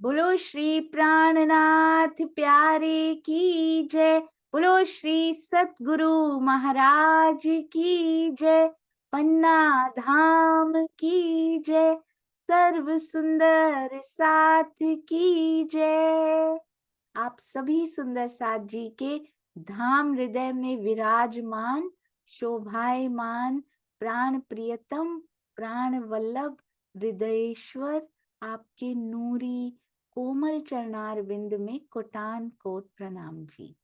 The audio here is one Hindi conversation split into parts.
बोलो श्री प्राणनाथ प्यारे की जय। बोलो श्री सतगुरु महाराज की जय। पन्ना धाम की जय। सर्व सुंदर साथ की जय। आप सभी सुंदर साथ जी के धाम हृदय में विराजमान, शोभायमान, प्राण प्रियतम, प्राण वल्लभ, हृदयेश्वर, आपके नूरी कोमल चरणार विंद में कोटान कोट प्रणाम जी।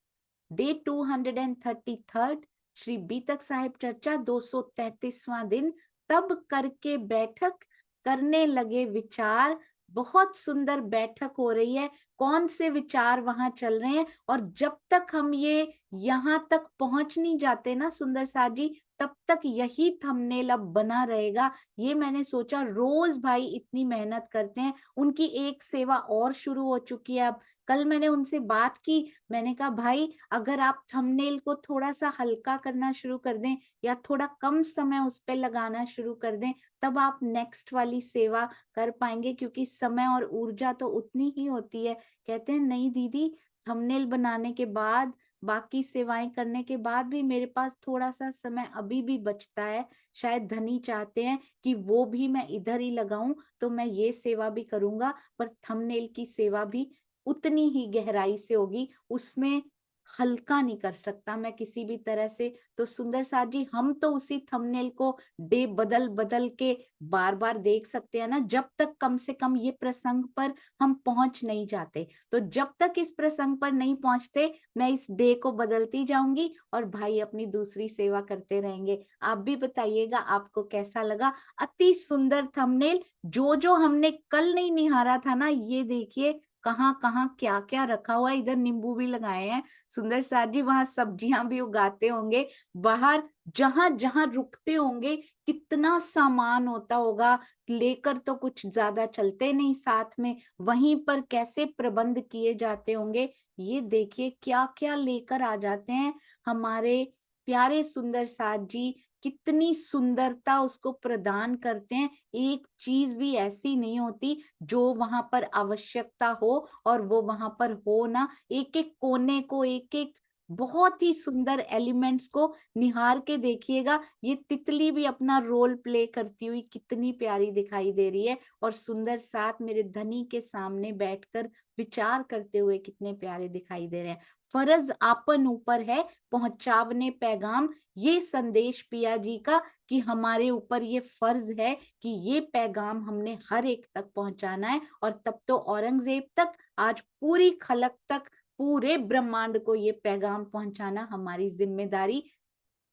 डे 233 श्री बीतक साहिब चर्चा 233वां दिन। तब करके बैठक करने लगे विचार। बहुत सुंदर बैठक हो रही है। कौन से विचार वहां चल रहे हैं, और जब तक हम ये यहां तक पहुंच नहीं जाते ना सुंदर साथ जी, तब तक यही थंबनेल अब बना रहेगा। ये मैंने सोचा, रोज भाई इतनी मेहनत करते हैं, उनकी एक सेवा और शुरू हो चुकी है अब। कल मैंने उनसे बात की, मैंने कहा भाई अगर आप थंबनेल को थोड़ा सा हल्का करना शुरू कर दें या थोड़ा कम समय उस पर लगाना शुरू कर दें, तब आप नेक्स्ट वाली सेवा कर पाएंगे, क्योंकि समय और ऊर्जा तो उतनी ही होती है। कहते हैं नहीं दीदी, थंबनेल बनाने के बाद, बाकी सेवाएं करने के बाद भी मेरे पास थोड़ा सा समय अभी भी बचता है। शायद धनी चाहते हैं कि वो भी मैं इधर ही लगाऊं, तो मैं ये सेवा भी करूंगा, पर थंबनेल की सेवा भी उतनी ही गहराई से होगी, उसमें हल्का नहीं कर सकता मैं किसी भी तरह से। तो सुंदर साथ जी, हम तो उसी थंबनेल को डे बदल बदल के बार बार देख सकते हैं ना, जब तक कम से कम ये प्रसंग पर हम पहुंच नहीं जाते। तो जब तक इस प्रसंग पर नहीं पहुंचते, मैं इस डे को बदलती जाऊंगी और भाई अपनी दूसरी सेवा करते रहेंगे। आप भी बताइएगा आपको कैसा लगा। अति सुंदर थंबनेल, जो जो हमने कल नहीं निहारा था ना, ये देखिए कहाँ कहाँ क्या क्या रखा हुआ है। इधर नींबू भी लगाए हैं सुंदर साथ जी, वहां सब्जियां भी उगाते होंगे, बाहर जहां जहां रुकते होंगे कितना सामान होता होगा, लेकर तो कुछ ज्यादा चलते नहीं साथ में, वहीं पर कैसे प्रबंध किए जाते होंगे। ये देखिए क्या क्या लेकर आ जाते हैं हमारे प्यारे सुंदर साथ जी, कितनी सुंदरता उसको प्रदान करते हैं। एक चीज भी ऐसी नहीं होती जो वहां पर आवश्यकता हो और वो वहां पर हो ना। एक एक कोने को, एक एक बहुत ही सुंदर एलिमेंट्स को निहार के देखिएगा। ये तितली भी अपना रोल प्ले करती हुई कितनी प्यारी दिखाई दे रही है, और सुंदर साथ मेरे धनी के सामने बैठकर विचार करते हुए कितने प्यारे दिखाई दे रहे हैं। फर्ज आपन ऊपर है पहुंचावने पैगाम, ये संदेश पिया जी का, कि हमारे ऊपर ये फर्ज है कि ये पैगाम हमने हर एक तक पहुंचाना है। और तब तो औरंगजेब तक, आज पूरी खलक तक, पूरे ब्रह्मांड को ये पैगाम पहुंचाना हमारी जिम्मेदारी।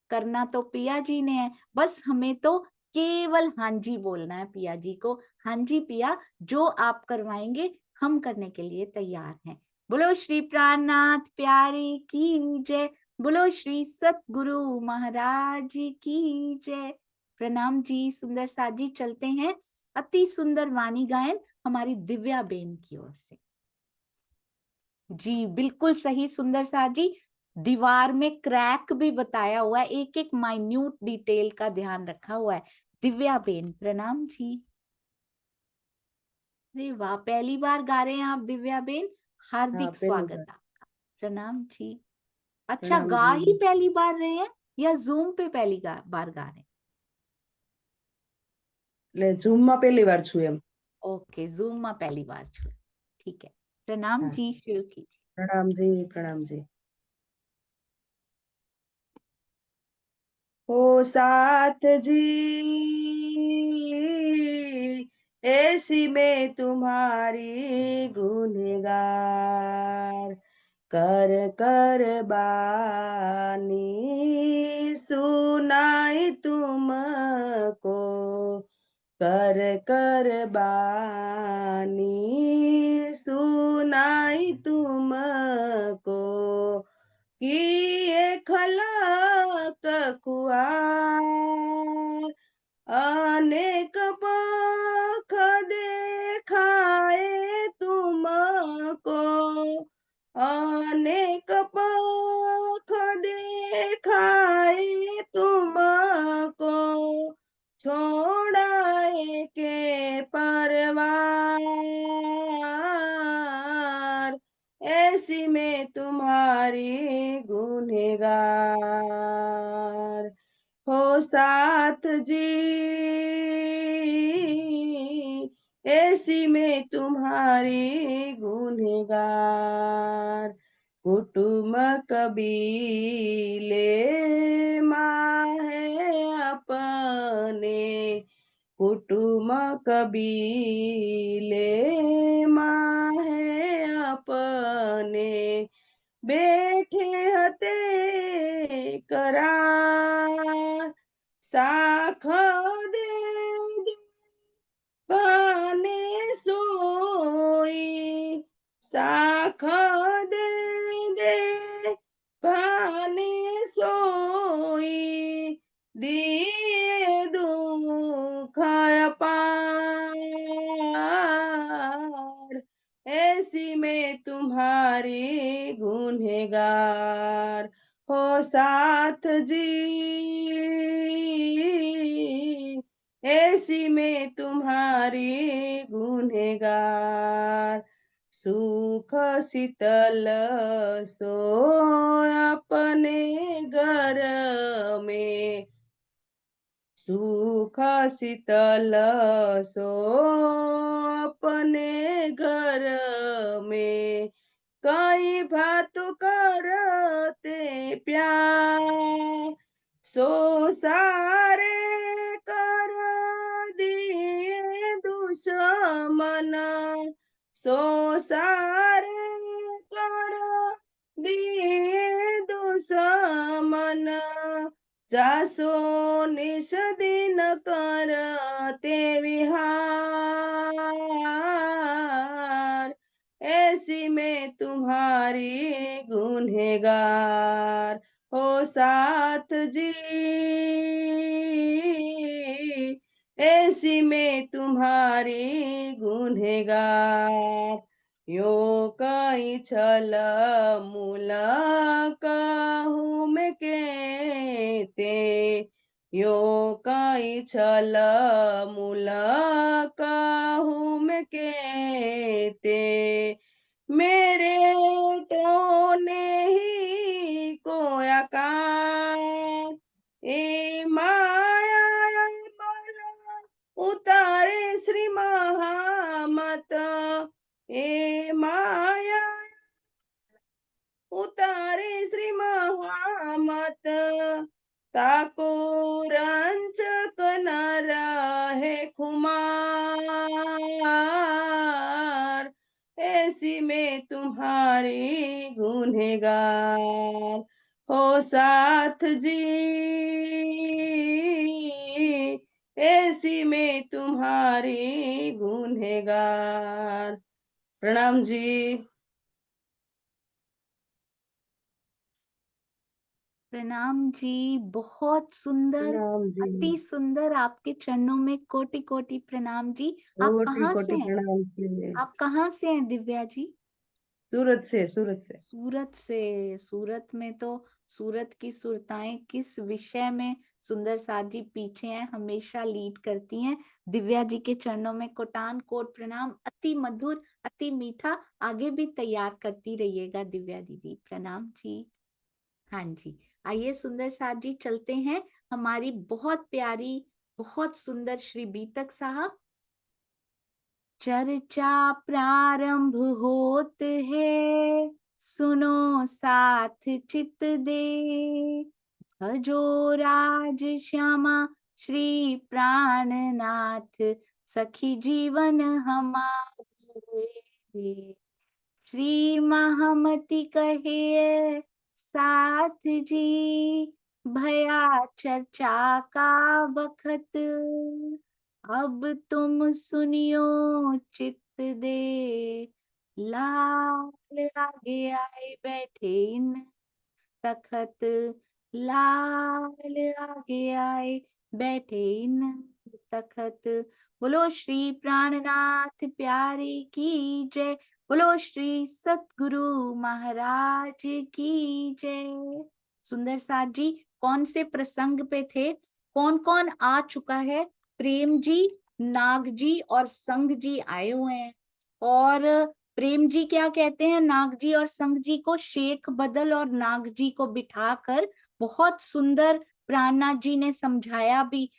करना तो पिया जी ने है, बस हमें तो केवल हाँ जी बोलना है पिया जी को। हाँ जी पिया, जो आप करवाएंगे हम करने के लिए तैयार हैं। बोलो श्री प्राणनाथ प्यारे की जय। बोलो श्री सतगुरु महाराज की जय। प्रणाम जी सुंदर साथ जी, चलते हैं अति सुंदर वाणी गायन हमारी दिव्या बेन की ओर से। जी बिल्कुल सही सुंदर साथ जी, दीवार में क्रैक भी बताया हुआ है, एक एक माइन्यूट डिटेल का ध्यान रखा हुआ है। दिव्या बेन प्रणाम जी। अरे वाह, पहली बार गा रहे हैं आप दिव्या बेन, हाँ, हार्दिक पहली स्वागत बार। आपका। प्रणाम जी। अच्छा, प्रणाम गा जी। ही पहली बार रहे हैं या जूम पे पहली बार गा रहे हैं? એટલે ઝૂમમાં પહેલી વાર છું એમ। ओके, जूम में पहली बार छू, ठीक है। प्रणाम હા, जी, शुरू कीजिए। પ્રણામ જી, પ્રણામ જી। हो साथ जी, ऐसी मैं तुम्हारी गुनहगार, कर कर बानी सुनाई तुमको, कर कर बानी सुनाई तुमको, कि ये खलक खुआर अनेक पख देखाए तुमको, अनेक पख देखाए तुमको, छोड़ाए के परवार ऐसी मैं तुम्हारी गुनहगार। हो साथ जी, ऐसी मैं तुम्हारी गुनहगार। कुटुम्ब कबीले माहे अपने, कुटुम्ब कबीले माहे अपने, बैठे हते करार। साख दे पाने सोई, साख दे दे पाने सोई, दिए दुख अपार। ऐसी मैं तुम्हारी गुनहगार। हो साथ जी, ऐसी मैं तुम्हारी गुनहगार। सुख शीतल सो अपने घर में, सुख शीतल सो अपने घर में, कई भातु करते प्यार। सो सारे कर दिए दुश्मन, सो सारे कर दिए दुश्मन, जासो निश दिन करते विहार। ऐसी मैं तुम्हारी गुनहगार। हो साथ जी, ऐसी मैं तुम्हारी गुनहगार। यो कई छल मूल कहूँ मैं कहते, यो कई छल मूल कहूँ मैं कहते, मेरे टोने ही को आकार। ए माया बल उतारे श्री महामत, ए माया उतारे श्री महामत, ताको रंजक न रहे खुमार। ऐसी मैं तुम्हारी गुनहगार। हो साथ जी, ऐसी मैं तुम्हारी गुनहगार। प्रणाम जी। प्रणाम जी, बहुत सुंदर, प्रणाम जी। अति सुंदर। आपके चरणों में कोटि कोटि प्रणाम जी। आप कोटि कहाँ से कोटि हैं? प्रणाम जी। आप कहाँ से हैं दिव्या जी? सूरत से, सूरत से। सूरत से। सूरत में तो सूरत की सुरताएं किस विषय में सुंदर साथ जी पीछे हैं, हमेशा लीड करती हैं। दिव्या जी के चरणों में कोटान कोट प्रणाम। अति मधुर, अति मीठा। आगे भी तैयार करती रहिएगा दिव्या दीदी। प्रणाम जी। हाँ जी, आइए सुंदर साथ जी चलते हैं। हमारी बहुत प्यारी, बहुत सुंदर श्री बीतक साहब। चर्चा प्रारंभ होत है, सुनो साथ चित दे, भजो राज श्यामा श्री प्राणनाथ, सखी जीवन हमारे। श्री महामति कहे साथ जी, भया चर्चा का बखत, अब तुम सुनियो चित्त दे, लाल आगे आए बैठे इन तखत, लाल आगे आए बैठे इन तखत। बोलो श्री प्राणनाथ प्यारे की जय, बोलो श्री सतगुरु महाराज की जय। सुंदर साथ जी कौन से प्रसंग पे थे? कौन कौन आ चुका है? प्रेम जी, नाग जी और संग जी आए हुए हैं। और प्रेम जी क्या कहते हैं नाग जी और संग जी को, शेख बदल और नाग जी को बिठाकर बहुत सुंदर प्राणनाथ जी ने समझाया भी,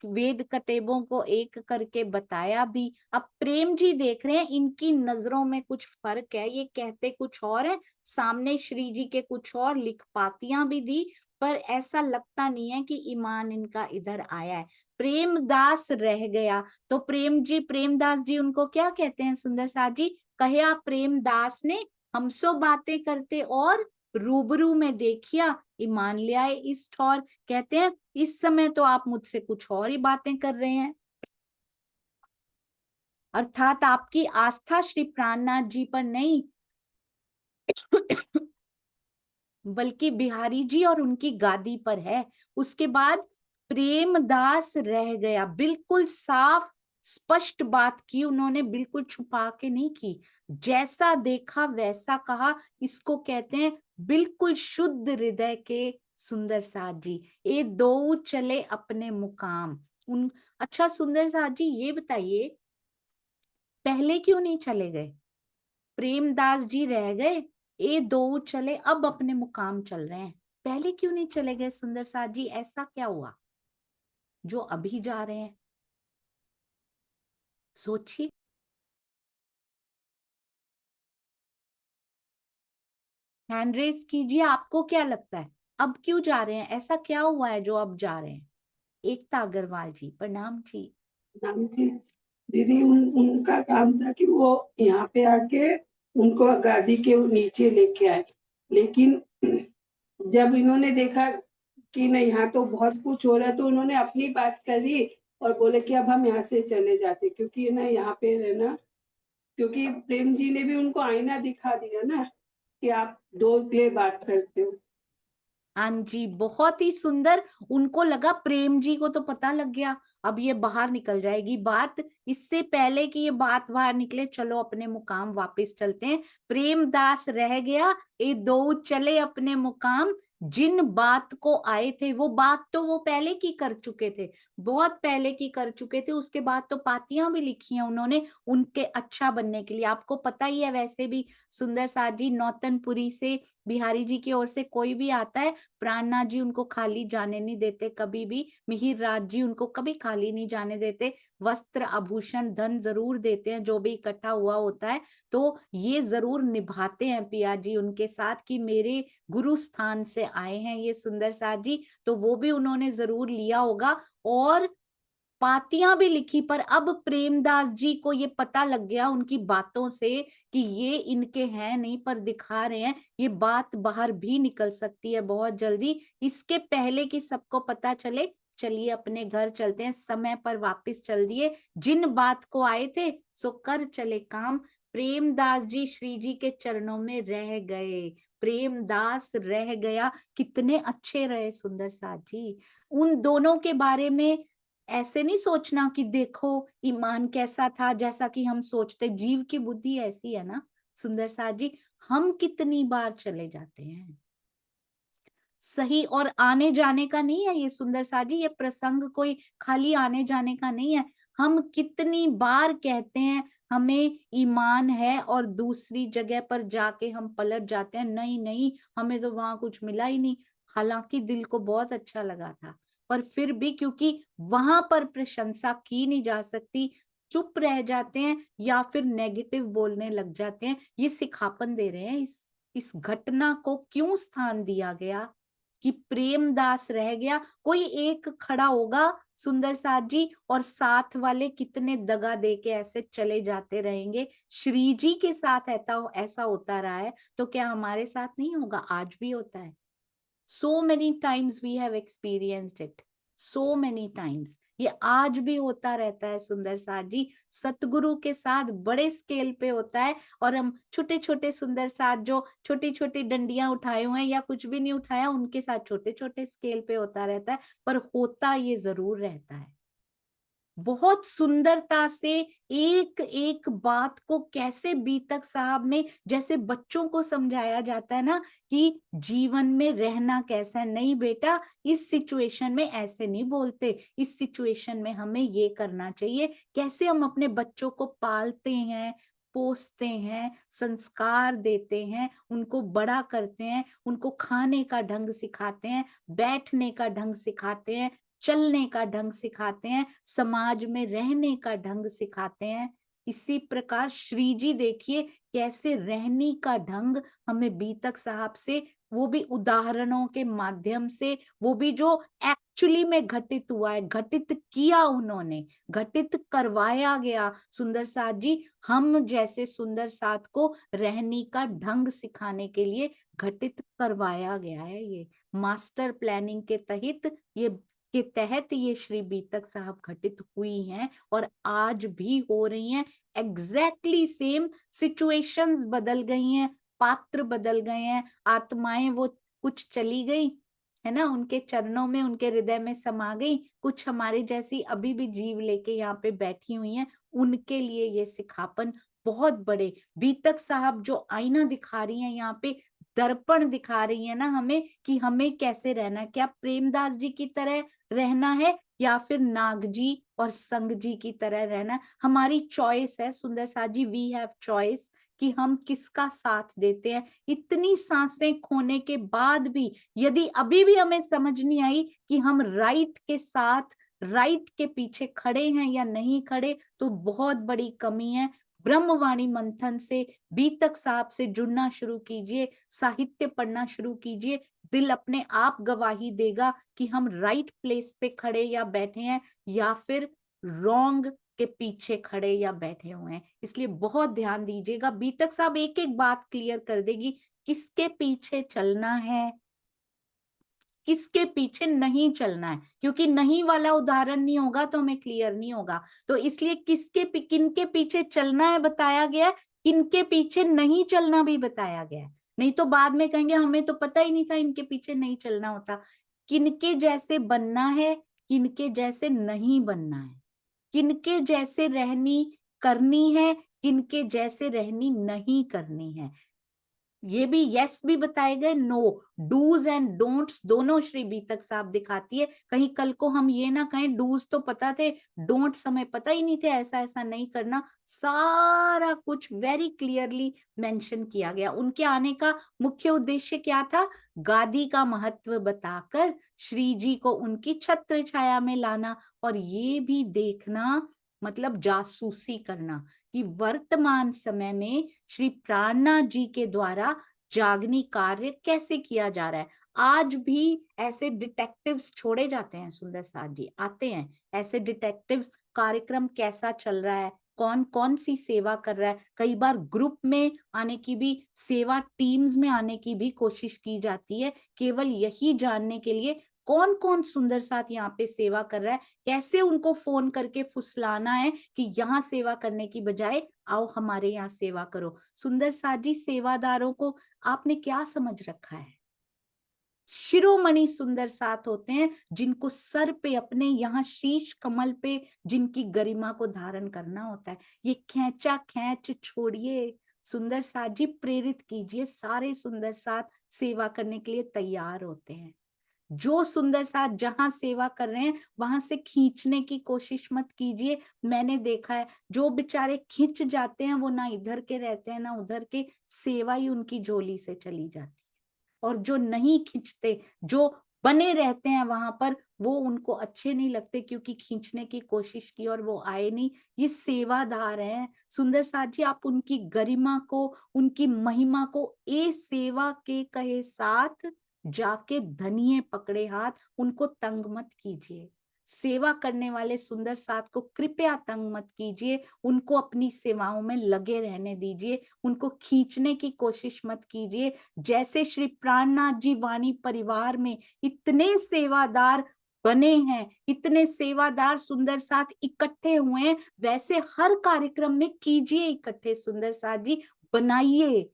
वेद कतेबों को एक करके बताया भी। अब प्रेम जी देख रहे हैं इनकी नजरों में कुछ फर्क है, ये कहते कुछ और है, सामने श्री जी के कुछ और, लिख पातियां भी दी, पर ऐसा लगता नहीं है कि ईमान इनका इधर आया है। प्रेमदास रह गया, तो प्रेम जी, प्रेमदास जी उनको क्या कहते हैं सुंदर साथ जी, कहे प्रेमदास ने हमसो बातें करते और रूबरू में देखिया ईमान ले आए इस ठौर। कहते हैं इस समय तो आप मुझसे कुछ और ही बातें कर रहे हैं, अर्थात आपकी आस्था श्री प्राणनाथ जी पर नहीं बल्कि बिहारी जी और उनकी गादी पर है। उसके बाद प्रेमदास रह गया, बिल्कुल साफ स्पष्ट बात की उन्होंने, बिल्कुल छुपा के नहीं की, जैसा देखा वैसा कहा। इसको कहते हैं बिल्कुल शुद्ध हृदय के सुंदर साथ जी। ये दो चले अपने मुकाम। उन अच्छा सुंदर साथ जी ये बताइए, पहले क्यों नहीं चले गए? प्रेमदास जी रह गए, ये दो चले अब अपने मुकाम चल रहे हैं, पहले क्यों नहीं चले गए सुंदर साथ जी? ऐसा क्या हुआ जो अभी जा रहे हैं? सोचिए। हैंड रेस कीजिए, आपको क्या लगता है अब क्यों जा रहे हैं? ऐसा क्या हुआ है जो अब जा रहे हैं? एकता अग्रवाल जी प्रणाम जी। नाम जी दीदी उनका काम था कि वो यहाँ पे आके उनको गादी के नीचे लेके आए, लेकिन जब इन्होंने देखा कि नहीं यहाँ तो बहुत कुछ हो रहा है, तो उन्होंने अपनी बात करी और बोले कि अब हम यहाँ से चले जाते, क्योंकि ना यहाँ पे रहना, क्योंकि प्रेम जी ने भी उनको आईना दिखा दिया ना कि आप दो के बात करते हो। हाँ जी, बहुत ही सुंदर। उनको लगा प्रेम जी को तो पता लग गया, अब ये बाहर निकल जाएगी बात। इससे पहले कि ये बात बाहर निकले, चलो अपने मुकाम वापस चलते हैं। प्रेमदास रह गया, ये दो चले अपने मुकाम। जिन बात को आए थे वो बात तो वो पहले की कर चुके थे, बहुत पहले की कर चुके थे। उसके बाद तो पातियां भी लिखी हैं उन्होंने उनके अच्छा बनने के लिए। आपको पता ही है वैसे भी सुंदर साथ जी, नौतनपुरी से बिहारी जी की ओर से कोई भी आता है, प्राणनाथ जी उनको खाली जाने नहीं देते कभी भी, मिहिर राज जी उनको कभी खाली नहीं जाने देते, वस्त्र आभूषण धन जरूर देते हैं जो भी इकट्ठा हुआ होता है, तो ये जरूर निभाते हैं पिया जी उनके साथ कि मेरे गुरु स्थान से आए हैं ये सुंदर साथ जी, तो वो भी उन्होंने जरूर लिया होगा और पातियां भी लिखी। पर अब प्रेमदास जी को ये पता लग गया उनकी बातों से कि ये इनके हैं नहीं पर दिखा रहे हैं, ये बात बाहर भी निकल सकती है बहुत जल्दी, इसके पहले कि सबको पता चले। चलिए अपने घर चलते हैं, समय पर वापस चल दिए, जिन बात को आए थे सो कर चले काम। प्रेमदास जी श्री जी के चरणों में रह गए, प्रेमदास रह गया, कितने अच्छे रहे सुंदर साथ जी। उन दोनों के बारे में ऐसे नहीं सोचना कि देखो ईमान कैसा था, जैसा कि हम सोचते, जीव की बुद्धि ऐसी है ना सुंदर साथ जी, हम कितनी बार चले जाते हैं, सही और आने जाने का नहीं है ये सुंदर साथ जी, ये प्रसंग कोई खाली आने जाने का नहीं है। हम कितनी बार कहते हैं हमें ईमान है और दूसरी जगह पर जाके हम पलट जाते हैं, नहीं नहीं हमें तो वहां कुछ मिला ही नहीं, हालांकि दिल को बहुत अच्छा लगा था, पर फिर भी क्योंकि वहां पर प्रशंसा की नहीं जा सकती, चुप रह जाते हैं या फिर नेगेटिव बोलने लग जाते हैं। ये सिखापन दे रहे हैं, इस घटना को क्यों स्थान दिया गया कि प्रेमदास रह गया, कोई एक खड़ा होगा सुंदर साथ जी और साथ वाले कितने दगा दे के ऐसे चले जाते रहेंगे। श्री जी के साथ ऐसा होता रहा है, तो क्या हमारे साथ नहीं होगा? आज भी होता है। so many times we have experienced it, so many times ये आज भी होता रहता है सुंदर साथ जी, सतगुरु के साथ बड़े स्केल पे होता है, और हम छोटे छोटे सुंदर साथ जो छोटी छोटी डंडियां उठाए हुए हैं या कुछ भी नहीं उठाया, उनके साथ छोटे छोटे स्केल पे होता रहता है, पर होता ये जरूर रहता है। बहुत सुंदरता से एक एक बात को कैसे बीतक साहब में जैसे बच्चों को समझाया जाता है ना कि जीवन में रहना कैसा है, नहीं बेटा इस सिचुएशन में ऐसे नहीं बोलते, इस सिचुएशन में हमें ये करना चाहिए, कैसे हम अपने बच्चों को पालते हैं, पोसते हैं, संस्कार देते हैं, उनको बड़ा करते हैं, उनको खाने का ढंग सिखाते हैं, बैठने का ढंग सिखाते हैं, चलने का ढंग सिखाते हैं, समाज में रहने का ढंग सिखाते हैं। इसी प्रकार श्री जी देखिए कैसे रहने का ढंग हमें बीतक साहब से, वो भी उदाहरणों के माध्यम से, वो भी जो एक्चुअली में घटित हुआ है, घटित किया उन्होंने, घटित करवाया गया। सुंदर साथ जी हम जैसे सुंदर साथ को रहने का ढंग सिखाने के लिए घटित करवाया गया है। ये मास्टर प्लानिंग के तहत ये श्री बीतक साहब घटित हुई हैं और आज भी हो रही हैं। एग्जैक्टली सेम सिचुएशंस बदल गई हैं, पात्र बदल गए हैं, आत्माएं वो कुछ चली गई है ना, उनके चरणों में, उनके हृदय में समा गई, कुछ हमारे जैसी अभी भी जीव लेके यहाँ पे बैठी हुई हैं। उनके लिए ये सिखापन बहुत बड़े। बीतक साहब जो आईना दिखा रही हैं यहाँ पे, दर्पण दिखा रही है ना हमें कि हमें कैसे रहना है, क्या प्रेमदास जी की तरह रहना है या फिर नाग जी और संग जी की तरह रहना। हमारी चॉइस है सुंदर साथ जी, वी हैव चॉइस कि हम किसका साथ देते हैं। इतनी सांसें खोने के बाद भी यदि अभी भी हमें समझ नहीं आई कि हम राइट के साथ, राइट के पीछे खड़े हैं या नहीं खड़े, तो बहुत बड़ी कमी है। ब्रह्मवाणी मंथन से, बीतक साहब से जुड़ना शुरू कीजिए, साहित्य पढ़ना शुरू कीजिए, दिल अपने आप गवाही देगा कि हम राइट प्लेस पे खड़े या बैठे हैं या फिर रॉन्ग के पीछे खड़े या बैठे हुए हैं। इसलिए बहुत ध्यान दीजिएगा, बीतक साहब एक एक बात क्लियर कर देगी, किसके पीछे चलना है, किसके पीछे नहीं चलना है, क्योंकि नहीं वाला उदाहरण नहीं होगा तो हमें क्लियर नहीं होगा। तो इसलिए किनके पीछे चलना है बताया गया, किनके पीछे नहीं चलना भी बताया गया है। नहीं तो बाद में कहेंगे हमें तो पता ही नहीं था इनके पीछे नहीं चलना होता। किनके जैसे बनना है, किनके जैसे नहीं बनना है, किनके जैसे रहनी करनी है, किनके जैसे रहनी नहीं करनी है। ये भी यस भी बताए गए, नो, डूज एंड डोंट्स दोनों श्री बीतक साहब दिखाती है। कहीं कल को हम ये ना कहें डूज तो पता थे, डोंट्स हमें पता ही नहीं थे, ऐसा ऐसा नहीं करना। सारा कुछ वेरी क्लियरली मेंशन किया गया। उनके आने का मुख्य उद्देश्य क्या था? गादी का महत्व बताकर श्री जी को उनकी छत्र छाया में लाना और ये भी देखना, मतलब जासूसी करना कि वर्तमान समय में श्री प्राणनाथ जी के द्वारा जागनी कार्य कैसे किया जा रहा है। आज भी ऐसे डिटेक्टिव्स छोड़े जाते हैं, सुंदर साथ जी आते हैं, ऐसे डिटेक्टिव कार्यक्रम कैसा चल रहा है, कौन कौन सी सेवा कर रहा है। कई बार ग्रुप में आने की भी, सेवा टीम्स में आने की भी कोशिश की जाती है, केवल यही जानने के लिए कौन कौन सुंदर साथ यहाँ पे सेवा कर रहा है, कैसे उनको फोन करके फुसलाना है कि यहाँ सेवा करने की बजाय आओ हमारे यहाँ सेवा करो। सुंदर साथ जी सेवादारों को आपने क्या समझ रखा है? शिरोमणि सुंदर साथ होते हैं जिनको सर पे, अपने यहाँ शीश कमल पे जिनकी गरिमा को धारण करना होता है। ये खेचा खेच छोड़िए, सुंदर साथ जी प्रेरित कीजिए। सारे सुंदर साथ सेवा करने के लिए तैयार होते हैं। जो सुंदर साथ जहां सेवा कर रहे हैं वहां से खींचने की कोशिश मत कीजिए। मैंने देखा है जो बेचारे खींच जाते हैं वो ना इधर के रहते हैं ना उधर के, सेवा ही उनकी झोली से चली जाती है। और जो नहीं खींचते, जो बने रहते हैं वहां पर, वो उनको अच्छे नहीं लगते क्योंकि खींचने की कोशिश की और वो आए नहीं। ये सेवादार हैं सुंदर साथ जी, आप उनकी गरिमा को, उनकी महिमा को ए सेवा के कहे साथ जाके धनिये पकड़े हाथ, उनको तंग मत कीजिए। सेवा करने वाले सुंदर साथ को कृपया तंग मत कीजिए, उनको अपनी सेवाओं में लगे रहने दीजिए, उनको खींचने की कोशिश मत कीजिए। जैसे श्री प्राणनाथ जी वाणी परिवार में इतने सेवादार बने हैं, इतने सेवादार सुंदर साथ इकट्ठे हुए हैं, वैसे हर कार्यक्रम में कीजिए इकट्ठे सुंदर साथ जी, बनाइए।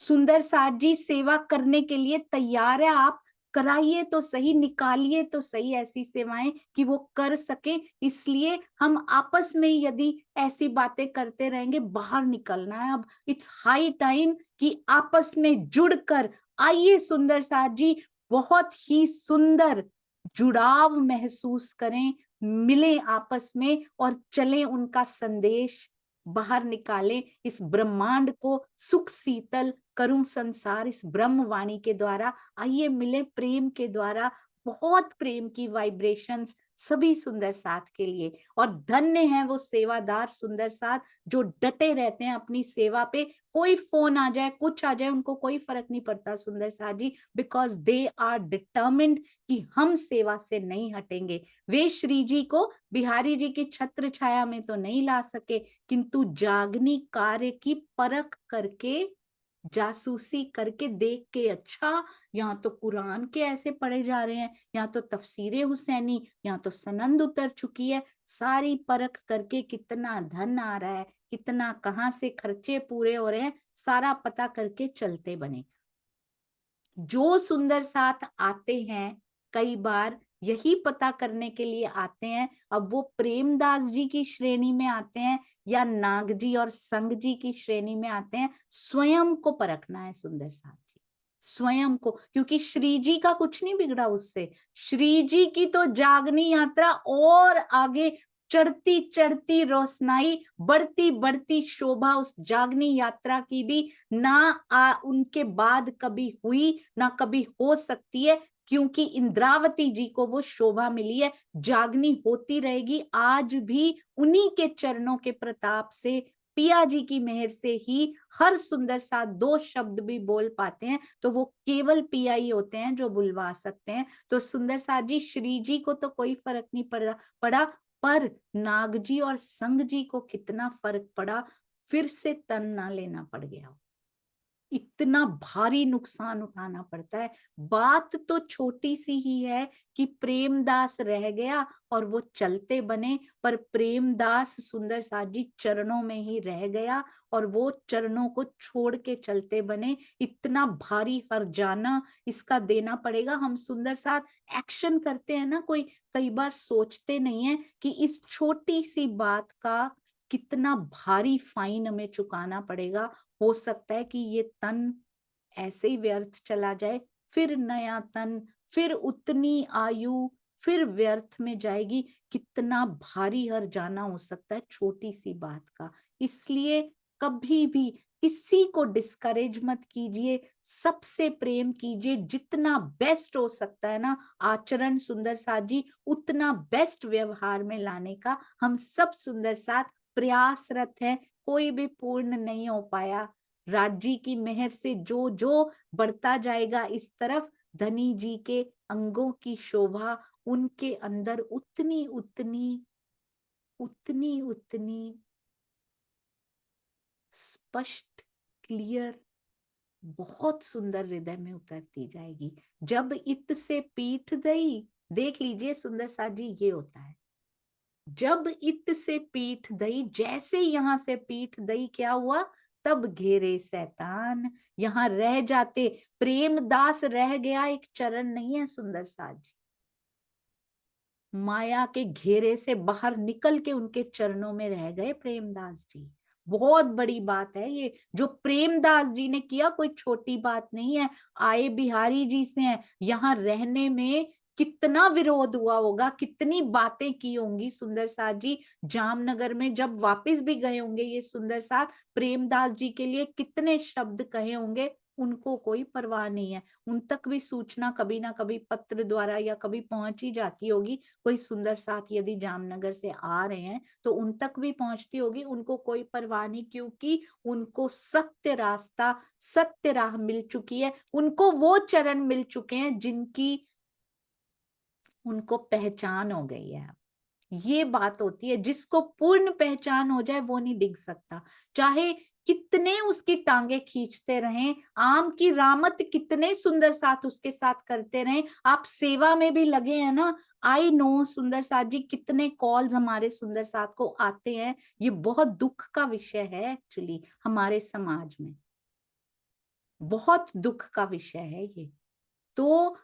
सुंदर साथ जी सेवा करने के लिए तैयार है, आप कराइए तो सही, निकालिए तो सही ऐसी सेवाएं कि वो कर सके। इसलिए हम आपस में यदि ऐसी बातें करते रहेंगे, बाहर निकलना है। अब इट्स हाई टाइम कि आपस में जुड़कर आइए सुंदर साथ जी, बहुत ही सुंदर जुड़ाव महसूस करें, मिलें आपस में और चलें उनका संदेश बाहर निकालें इस ब्रह्मांड को, सुख शीतल करूं संसार इस ब्रह्मवाणी के द्वारा। आइए मिले प्रेम के द्वारा, बहुत प्रेम की वाइब्रेशंस सभी सुंदर साथ के लिए। और धन्य है वो सेवादार सुंदर साथ जो डटे रहते हैं अपनी सेवा पे। कोई फोन आ जाए, कुछ आ जाए, उनको कोई फर्क नहीं पड़ता सुंदर साथ जी, बिकॉज दे आर डिटर्मिन्ड कि हम सेवा से नहीं हटेंगे। वे श्री जी को बिहारी जी की छत्र छाया में तो नहीं ला सके, किंतु जागनी कार्य की परख करके, जासूसी करके, देख के, अच्छा यहाँ तो कुरान के ऐसे पढ़े जा रहे हैं, यहाँ तो तफसीरे हुसैनी, यहाँ तो सनंद उतर चुकी है, सारी परख करके कितना धन आ रहा है, कितना कहाँ से खर्चे पूरे हो रहे हैं, सारा पता करके चलते बने। जो सुंदर साथ आते हैं कई बार यही पता करने के लिए आते हैं, अब वो प्रेमदास जी की श्रेणी में आते हैं या नाग जी और संग जी की श्रेणी में आते हैं, स्वयं को परखना है सुंदर साथ जी, स्वयं को। क्योंकि श्री जी का कुछ नहीं बिगड़ा उससे, श्री जी की तो जागनी यात्रा और आगे चढ़ती चढ़ती रोशनाई, बढ़ती बढ़ती शोभा उस जागनी यात्रा की भी ना उनके बाद कभी हुई, ना कभी हो सकती है, क्योंकि इंद्रावती जी को वो शोभा मिली है। जागनी होती रहेगी, आज भी उन्हीं के चरणों के प्रताप से, पिया जी की मेहर से ही हर सुंदर साथ दो शब्द भी बोल पाते हैं, तो वो केवल पिया ही होते हैं जो बुलवा सकते हैं। तो सुंदर साथ जी, श्री जी को तो कोई फर्क नहीं पड़ा, पर नाग जी और संग जी को कितना फर्क पड़ा, फिर से तन ना लेना पड़ गया, इतना भारी नुकसान उठाना पड़ता है। बात तो छोटी सी ही है कि प्रेमदास रह गया और वो चलते बने, पर प्रेमदास सुंदर साथ जी चरणों में ही रह गया और वो चरणों को छोड़ के चलते बने। इतना भारी हर्जाना इसका देना पड़ेगा। हम सुंदर साथ एक्शन करते हैं ना, कोई कई बार सोचते नहीं है कि इस छोटी सी बात का कितना भारी फाइन हमें चुकाना पड़ेगा। हो सकता है कि ये तन ऐसे ही व्यर्थ चला जाए, फिर नया तन, फिर उतनी आयु, फिर व्यर्थ में जाएगी। कितना भारी हर्जाना हो सकता है छोटी सी बात का। इसलिए कभी भी किसी को डिस्करेज मत कीजिए, सबसे प्रेम कीजिए, जितना बेस्ट हो सकता है ना आचरण सुंदर साथ जी, उतना बेस्ट व्यवहार में लाने का हम सब सुंदर साथ प्रयासरत हैं। कोई भी पूर्ण नहीं हो पाया, राज्य की मेहर से जो जो बढ़ता जाएगा इस तरफ, धनी जी के अंगों की शोभा उनके अंदर उतनी उतनी उतनी उतनी स्पष्ट, क्लियर, बहुत सुंदर हृदय में उतरती जाएगी। जब इत से पीठ दई, देख लीजिए सुंदर साथ जी, ये होता है जब इत से पीठ दई, जैसे यहां से पीठ दई क्या हुआ, तब घेरे शैतान, यहां रह जाते। प्रेमदास रह गया, एक चरण नहीं है सुंदर साथ जी, माया के घेरे से बाहर निकल के उनके चरणों में रह गए प्रेमदास जी। बहुत बड़ी बात है ये जो प्रेमदास जी ने किया, कोई छोटी बात नहीं है। आए बिहारी जी से हैं, यहाँ रहने में कितना विरोध हुआ होगा, कितनी बातें की होंगी सुंदर साथ जी। जामनगर में जब वापस भी गए होंगे ये सुंदर साथ, प्रेमदास जी के लिए कितने शब्द कहे होंगे, उनको कोई परवाह नहीं है। उन तक भी सूचना कभी ना कभी पत्र द्वारा या कभी पहुंच ही जाती होगी। कोई सुंदर साथ यदि जामनगर से आ रहे हैं तो उन तक भी पहुंचती होगी, उनको कोई परवाह नहीं, क्योंकि उनको सत्य रास्ता, सत्य राह मिल चुकी है। उनको वो चरण मिल चुके हैं जिनकी उनको पहचान हो गई है। ये बात होती है, जिसको पूर्ण पहचान हो जाए वो नहीं डिग सकता, चाहे कितने उसकी टांगे खींचते रहें, आम की रामत कितने सुंदर साथ उसके साथ करते रहें। आप सेवा में भी लगे हैं ना, आई नो सुंदर साथ जी, कितने कॉल्स हमारे सुंदर साथ को आते हैं। ये बहुत दुख का विषय है एक्चुअली, हमारे समाज में बहुत दुख का विषय है ये। तो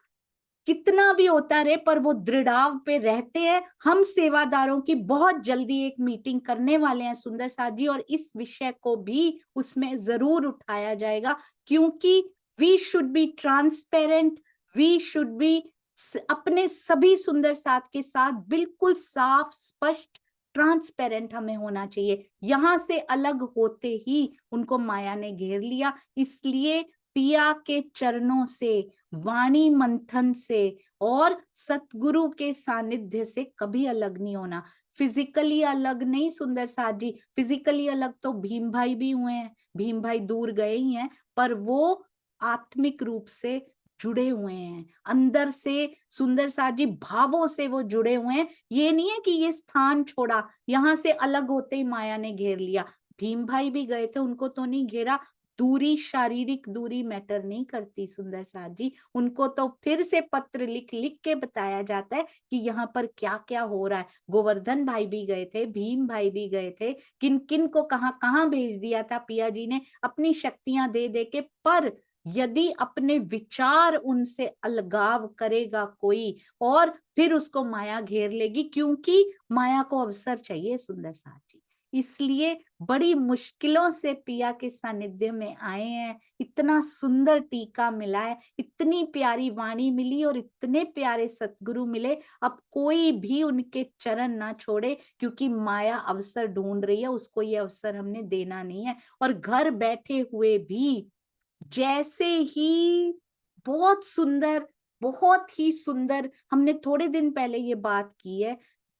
कितना भी होता रहे, पर वो दृढ़ाव पे रहते हैं। हम सेवादारों की बहुत जल्दी एक मीटिंग करने वाले हैं सुंदर साथ जी, और इस विषय को भी उसमें जरूर उठाया जाएगा, क्योंकि we should be transparent, we should be अपने सभी सुंदर साथ के साथ बिल्कुल साफ, स्पष्ट, ट्रांसपेरेंट हमें होना चाहिए। यहाँ से अलग होते ही उनको माया ने घेर लिया। इसलिए पिया के चरणों से, वाणी मंथन से और सतगुरु के सानिध्य से कभी अलग नहीं होना। फिजिकली अलग नहीं सुंदर साथ जी, फिजिकली अलग तो भीम भाई भी हुए हैं, भीम भाई दूर गए ही हैं, पर वो आत्मिक रूप से जुड़े हुए हैं, अंदर से सुंदर साथ जी भावों से वो जुड़े हुए हैं। ये नहीं है कि ये स्थान छोड़ा, यहाँ से अलग होते ही माया ने घेर लिया। भीम भाई भी गए थे, उनको तो नहीं घेरा। दूरी, शारीरिक दूरी मैटर नहीं करती सुंदर साथ जी, उनको तो फिर से पत्र लिख लिख के बताया जाता है कि यहाँ पर क्या क्या हो रहा है। गोवर्धन भाई भी गए थे, भीम भाई भी गए थे, किन किन को कहाँ कहाँ भेज दिया था पिया जी ने अपनी शक्तियां दे दे के। पर यदि अपने विचार उनसे अलगाव करेगा कोई, और फिर उसको माया घेर लेगी, क्योंकि माया को अवसर चाहिए सुंदर साथ जी। इसलिए बड़ी मुश्किलों से पिया के सानिध्य में आए हैं। इतना सुंदर टीका मिला है, इतनी प्यारी वाणी मिली और इतने प्यारे सतगुरु मिले। अब कोई भी उनके चरण ना छोड़े, क्योंकि माया अवसर ढूंढ रही है, उसको ये अवसर हमने देना नहीं है। और घर बैठे हुए भी जैसे ही बहुत सुंदर, बहुत ही सुंदर, हमने थोड़े दिन पहले ये बात की है,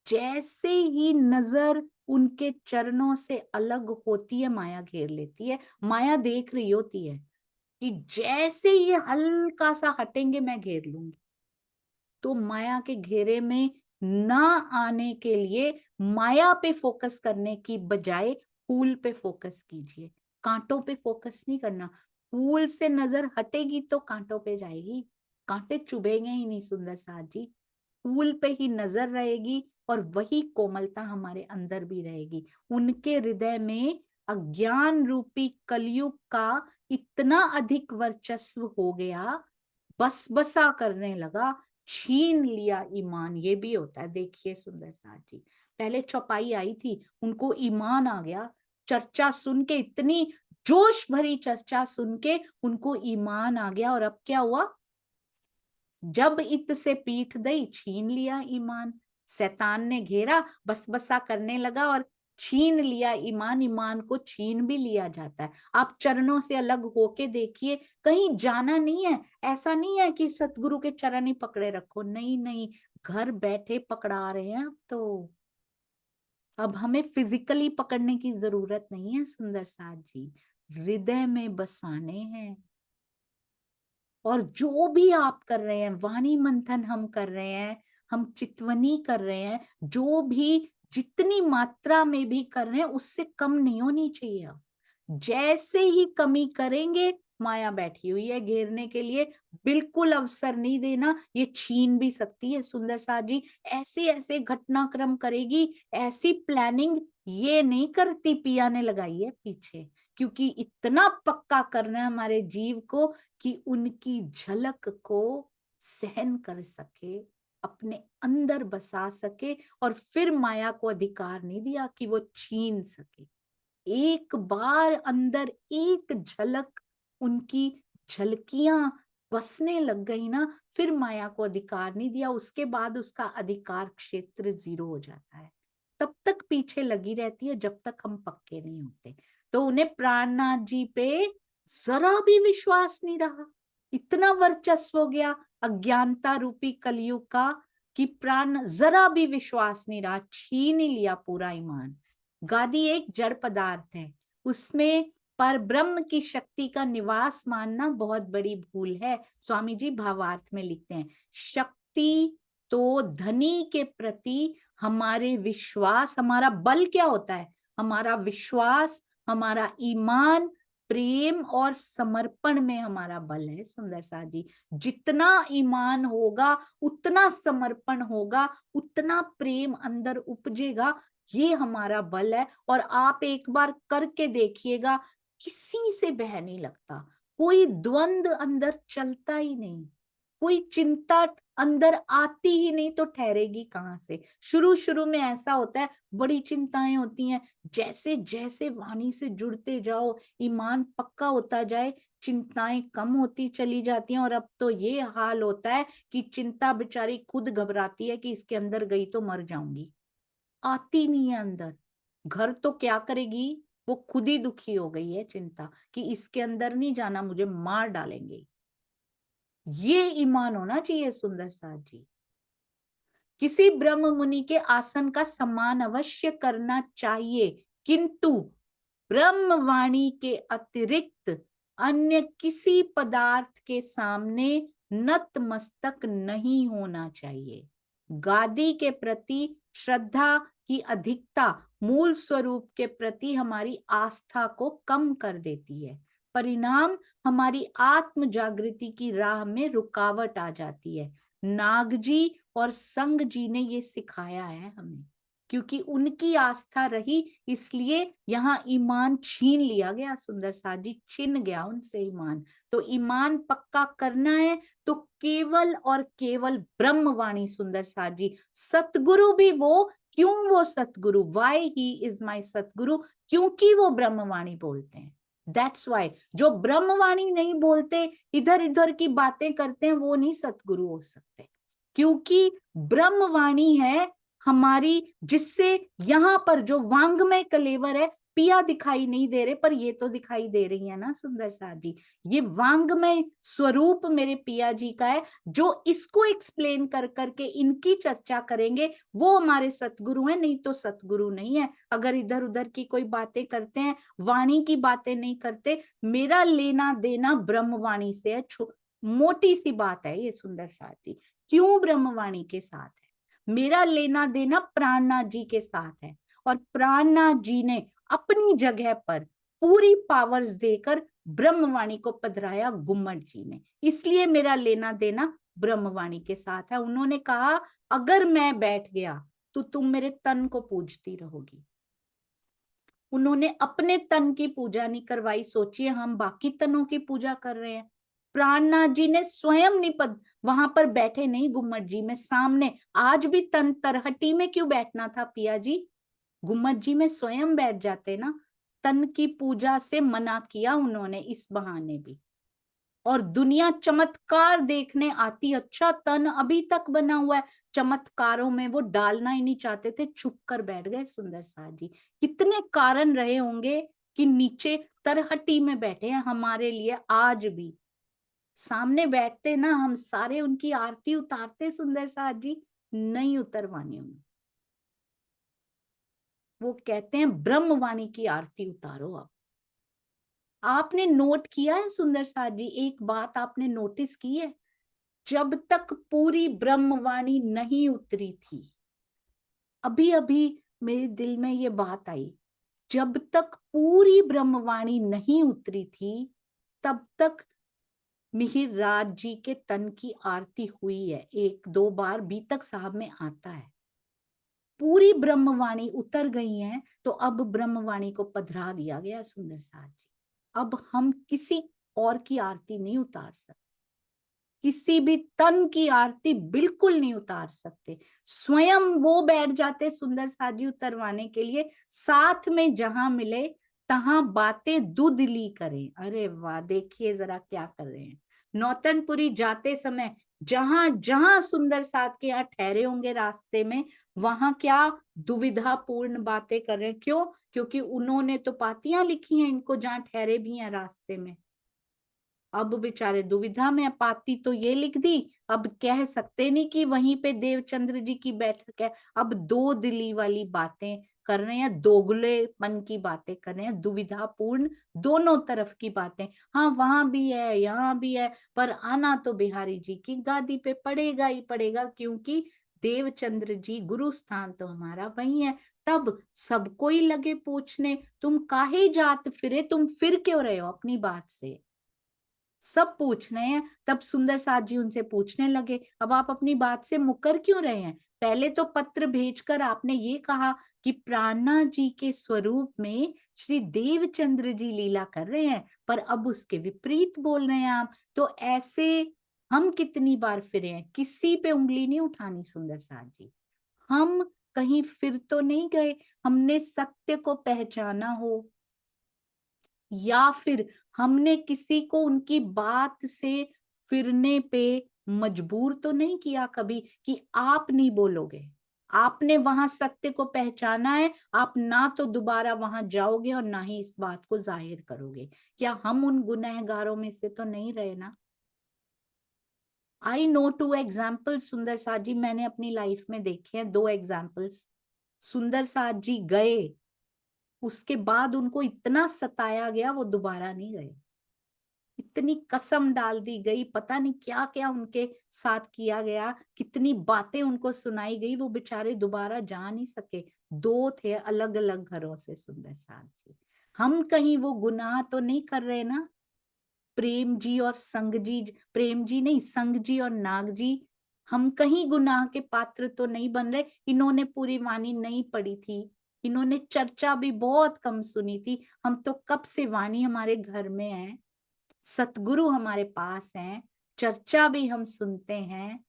जैसे ही नजर उनके चरणों से अलग होती है माया घेर लेती है। माया देख रही होती है कि जैसे ये हल्का सा हटेंगे मैं घेर लूंगी। तो माया के घेरे में ना आने के लिए माया पे फोकस करने की बजाय फूल पे फोकस कीजिए। कांटों पे फोकस नहीं करना। फूल से नजर हटेगी तो कांटों पे जाएगी, कांटे चुभेंगे ही नहीं सुंदर साथ जी। फूल पे ही नजर रहेगी और वही कोमलता हमारे अंदर भी रहेगी। उनके हृदय में अज्ञान रूपी कलयुग का इतना अधिक वर्चस्व हो गया, बस बसा करने लगा, छीन लिया ईमान। ये भी होता है, देखिए सुंदर साथ जी। पहले चौपाई आई थी, उनको ईमान आ गया। चर्चा सुन के, इतनी जोश भरी चर्चा सुन के उनको ईमान आ गया, और अब क्या हुआ? जब इत से पीठ दई, छीन लिया ईमान। शैतान ने घेरा, बस बसा करने लगा और छीन लिया ईमान। ईमान को छीन भी लिया जाता है। आप चरणों से अलग होके देखिए, कहीं जाना नहीं है। ऐसा नहीं है कि सतगुरु के चरण ही पकड़े रखो, नहीं नहीं, घर बैठे पकड़ा रहे हैं। अब हमें फिजिकली पकड़ने की जरूरत नहीं है सुंदर साथ जी, हृदय में बसाने हैं। और जो भी आप कर रहे हैं, वाणी मंथन हम कर रहे हैं, हम चितवनी कर रहे हैं, जो भी जितनी मात्रा में भी कर रहे हैं उससे कम नहीं होनी चाहिए। अब जैसे ही कमी करेंगे, माया बैठी हुई है घेरने के लिए, बिल्कुल अवसर नहीं देना। ये छीन भी सकती है सुंदर साथ जी, ऐसे ऐसे घटनाक्रम करेगी, ऐसी प्लानिंग ये नहीं करती, पिया ने लगाई है पीछे। क्योंकि इतना पक्का करना है हमारे जीव को कि उनकी झलक को सहन कर सके, अपने अंदर बसा सके, और फिर माया को अधिकार नहीं दिया कि वो छीन सके। एक बार अंदर एक झलक, उनकी झलकियां बसने लग गई ना, फिर माया को अधिकार नहीं दिया। उसके बाद उसका अधिकार क्षेत्र 0 हो जाता है। तब तक पीछे लगी रहती है जब तक हम पक्के नहीं होते। तो उन्हें प्राणनाथ जी पे जरा भी विश्वास नहीं रहा। इतना वर्चस्व हो गया अज्ञानता रूपी कलयुग का कि प्राण जरा भी विश्वास नहीं रहा, छीन ही लिया पूरा ईमान। गादी एक जड़ पदार्थ है, उसमें पर ब्रह्म की शक्ति का निवास मानना बहुत बड़ी भूल है। स्वामी जी भावार्थ में लिखते हैं, शक्ति तो धनी के प्रति हमारे विश्वास, हमारा बल क्या होता है? हमारा विश्वास, हमारा ईमान, प्रेम और समर्पण में हमारा बल है सुंदर साथ जी। जितना ईमान होगा, उतना समर्पण होगा, उतना प्रेम अंदर उपजेगा, ये हमारा बल है। और आप एक बार करके देखिएगा, किसी से बह नहीं लगता, कोई द्वंद अंदर चलता ही नहीं, कोई चिंता अंदर आती ही नहीं, तो ठहरेगी कहाँ से? शुरू शुरू में ऐसा होता है, बड़ी चिंताएं होती हैं। जैसे जैसे वाणी से जुड़ते जाओ, ईमान पक्का होता जाए, चिंताएं कम होती चली जाती हैं। और अब तो ये हाल होता है कि चिंता बेचारी खुद घबराती है कि इसके अंदर गई तो मर जाऊंगी। आती नहीं है अंदर। घर तो क्या करेगी, वो खुद ही दुखी हो गई है, चिंता कि इसके अंदर नहीं जाना, मुझे मार डालेंगे। ये ईमान होना चाहिए सुंदर साथ जी। किसी ब्रह्म मुनि के आसन का सम्मान अवश्य करना चाहिए, किंतु ब्रह्मवाणी के अतिरिक्त अन्य किसी पदार्थ के सामने नतमस्तक नहीं होना चाहिए। गादी के प्रति श्रद्धा की अधिकता मूल स्वरूप के प्रति हमारी आस्था को कम कर देती है। परिणाम हमारी आत्म जागृति की राह में रुकावट आ जाती है। नाग जी और संग जी ने ये सिखाया है हमें, क्योंकि उनकी आस्था रही इसलिए यहाँ ईमान छीन लिया गया। सुंदर साथ जी, छिन गया उनसे ईमान। तो ईमान पक्का करना है तो केवल और केवल ब्रह्मवाणी। सुंदर साथ जी, सतगुरु भी वो, क्यों वो सतगुरु, वाई ही इज माई सतगुरु, क्योंकि वो ब्रह्मवाणी बोलते हैं। That's why. जो ब्रह्मवाणी नहीं बोलते, इधर इधर की बातें करते हैं, वो नहीं सतगुरु हो सकते, क्योंकि ब्रह्मवाणी है हमारी, जिससे यहाँ पर जो वांग्मय कलेवर है, पिया दिखाई नहीं दे रहे, पर ये तो दिखाई दे रही है ना सुंदर साथ जी। ये वांग्मय स्वरूप मेरे पिया जी का है, जो इसको एक्सप्लेन कर करके इनकी चर्चा करेंगे, वो हमारे सतगुरु हैं, नहीं तो सतगुरु नहीं है। अगर इधर उधर की कोई बातें करते हैं, वाणी की बातें नहीं करते, मेरा लेना देना ब्रह्मवाणी से है। मोटी सी बात है ये सुंदर साथ जी। क्यों ब्रह्मवाणी के साथ है? मेरा लेना देना प्राणनाथ जी के साथ है, और प्राणनाथ जी ने अपनी जगह पर पूरी पावर्स देकर ब्रह्मवाणी को पधराया गुम्मट जी ने, इसलिए मेरा लेना देना ब्रह्मवाणी के साथ है। उन्होंने कहा अगर मैं बैठ गया तो तुम मेरे तन को पूजती रहोगी। उन्होंने अपने तन की पूजा नहीं करवाई। सोचिए हम बाकी तनों की पूजा कर रहे हैं। प्राणनाथ जी ने स्वयं निपद वहां पर बैठे नहीं गुम्मट जी में, सामने। आज भी तन तरहटी में क्यों बैठना था पिया जी? गुम्मट जी में स्वयं बैठ जाते ना। तन की पूजा से मना किया उन्होंने इस बहाने भी। और दुनिया चमत्कार देखने आती। अच्छा, तन अभी तक बना हुआ है, चमत्कारों में वो डालना ही नहीं चाहते थे, छुप कर बैठ गए सुंदर साथ जी। कितने कारण रहे होंगे कि नीचे तरहटी में बैठे हैं हमारे लिए। आज भी सामने बैठते ना, हम सारे उनकी आरती उतारते सुंदर साथ जी, नहीं उतरवानी उन्हें। वो कहते हैं ब्रह्मवाणी की आरती उतारो। अब आपने नोट किया है सुंदर साथ जी, एक बात आपने नोटिस की है, जब तक पूरी ब्रह्मवाणी नहीं उतरी थी, अभी अभी मेरे दिल में ये बात आई, जब तक पूरी ब्रह्मवाणी नहीं उतरी थी तब तक मिहिर राज जी के तन की आरती हुई है। 1-2 बार बीतक साहब में आता है। पूरी ब्रह्मवाणी उतर गई है तो अब ब्रह्मवाणी को पधरा दिया गया सुंदर साथ जी। अब हम किसी और की आरती नहीं उतार सकते, किसी भी तन की आरती बिल्कुल नहीं उतार सकते। स्वयं वो बैठ जाते सुंदर साथ जी उतरवाने के लिए। साथ में जहां मिले तहां बातें दुधली करें। अरे वाह, देखिए जरा क्या कर रहे हैं। नौतनपुरी जाते समय जहां जहां सुंदर साथ के यहाँ ठहरे होंगे रास्ते में, वहां क्या दुविधापूर्ण बातें कर रहे हैं। क्यों? क्योंकि उन्होंने तो पातियां लिखी हैं इनको, जहां ठहरे भी हैं रास्ते में। अब बेचारे दुविधा में, पाती तो ये लिख दी, अब कह सकते नहीं कि वहीं पे देवचंद्र जी की बैठक है। अब दो दिली वाली बातें कर रहे हैं, दोगलेपन की बातें कर रहे हैं, दुविधापूर्ण दोनों तरफ की बातें। हाँ, वहां भी है, यहाँ भी है, पर आना तो बिहारी जी की गादी पे पड़ेगा ही पड़ेगा, क्योंकि देवचंद्र जी गुरु स्थान तो हमारा वही है। तब सबको ही लगे पूछने, तुम काहे जात फिरे, तुम फिर क्यों रहे हो अपनी बात से? सब पूछ रहे हैं। तब सुंदर साथ जी उनसे पूछने लगे, अब आप अपनी बात से मुकर क्यों रहे हैं? पहले तो पत्र भेजकर आपने ये कहा कि प्राणनाथ जी के स्वरूप में श्री देवचंद्र जी लीला कर रहे हैं, पर अब उसके विपरीत बोल रहे हैं आप। तो ऐसे हम कितनी बार फिरे हैं, किसी पे उंगली नहीं उठानी सुंदर साथ जी। हम कहीं फिर तो नहीं गए, हमने सत्य को पहचाना हो, या फिर हमने किसी को उनकी बात से फिरने पे मजबूर तो नहीं किया कभी कि आप नहीं बोलोगे। आपने वहां सत्य को पहचाना है, आप ना तो दोबारा वहां जाओगे और ना ही इस बात को जाहिर करोगे। क्या हम उन गुनहगारों में से तो नहीं रहे ना? आई नो 2 एग्जाम्पल्स सुंदर साथ जी, मैंने अपनी लाइफ में देखे हैं 2 एग्जाम्पल्स। सुंदर साथ जी गए, उसके बाद उनको इतना सताया गया वो दोबारा नहीं गए। इतनी कसम डाल दी गई, पता नहीं क्या क्या उनके साथ किया गया, कितनी बातें उनको सुनाई गई, वो बेचारे दोबारा जा नहीं सके। 2 थे अलग अलग घरों से सुंदर साथ जी। हम कहीं वो गुनाह तो नहीं कर रहे ना? प्रेम जी और संग जी, प्रेम जी नहीं, संग जी और नाग जी, हम कहीं गुनाह के पात्र तो नहीं बन रहे। इन्होंने पूरी वाणी नहीं पढ़ी थी, इन्होंने चर्चा भी बहुत कम सुनी थी। हम तो कब से वाणी हमारे घर में है, सतगुरु हमारे पास हैं, चर्चा भी हम सुनते हैं,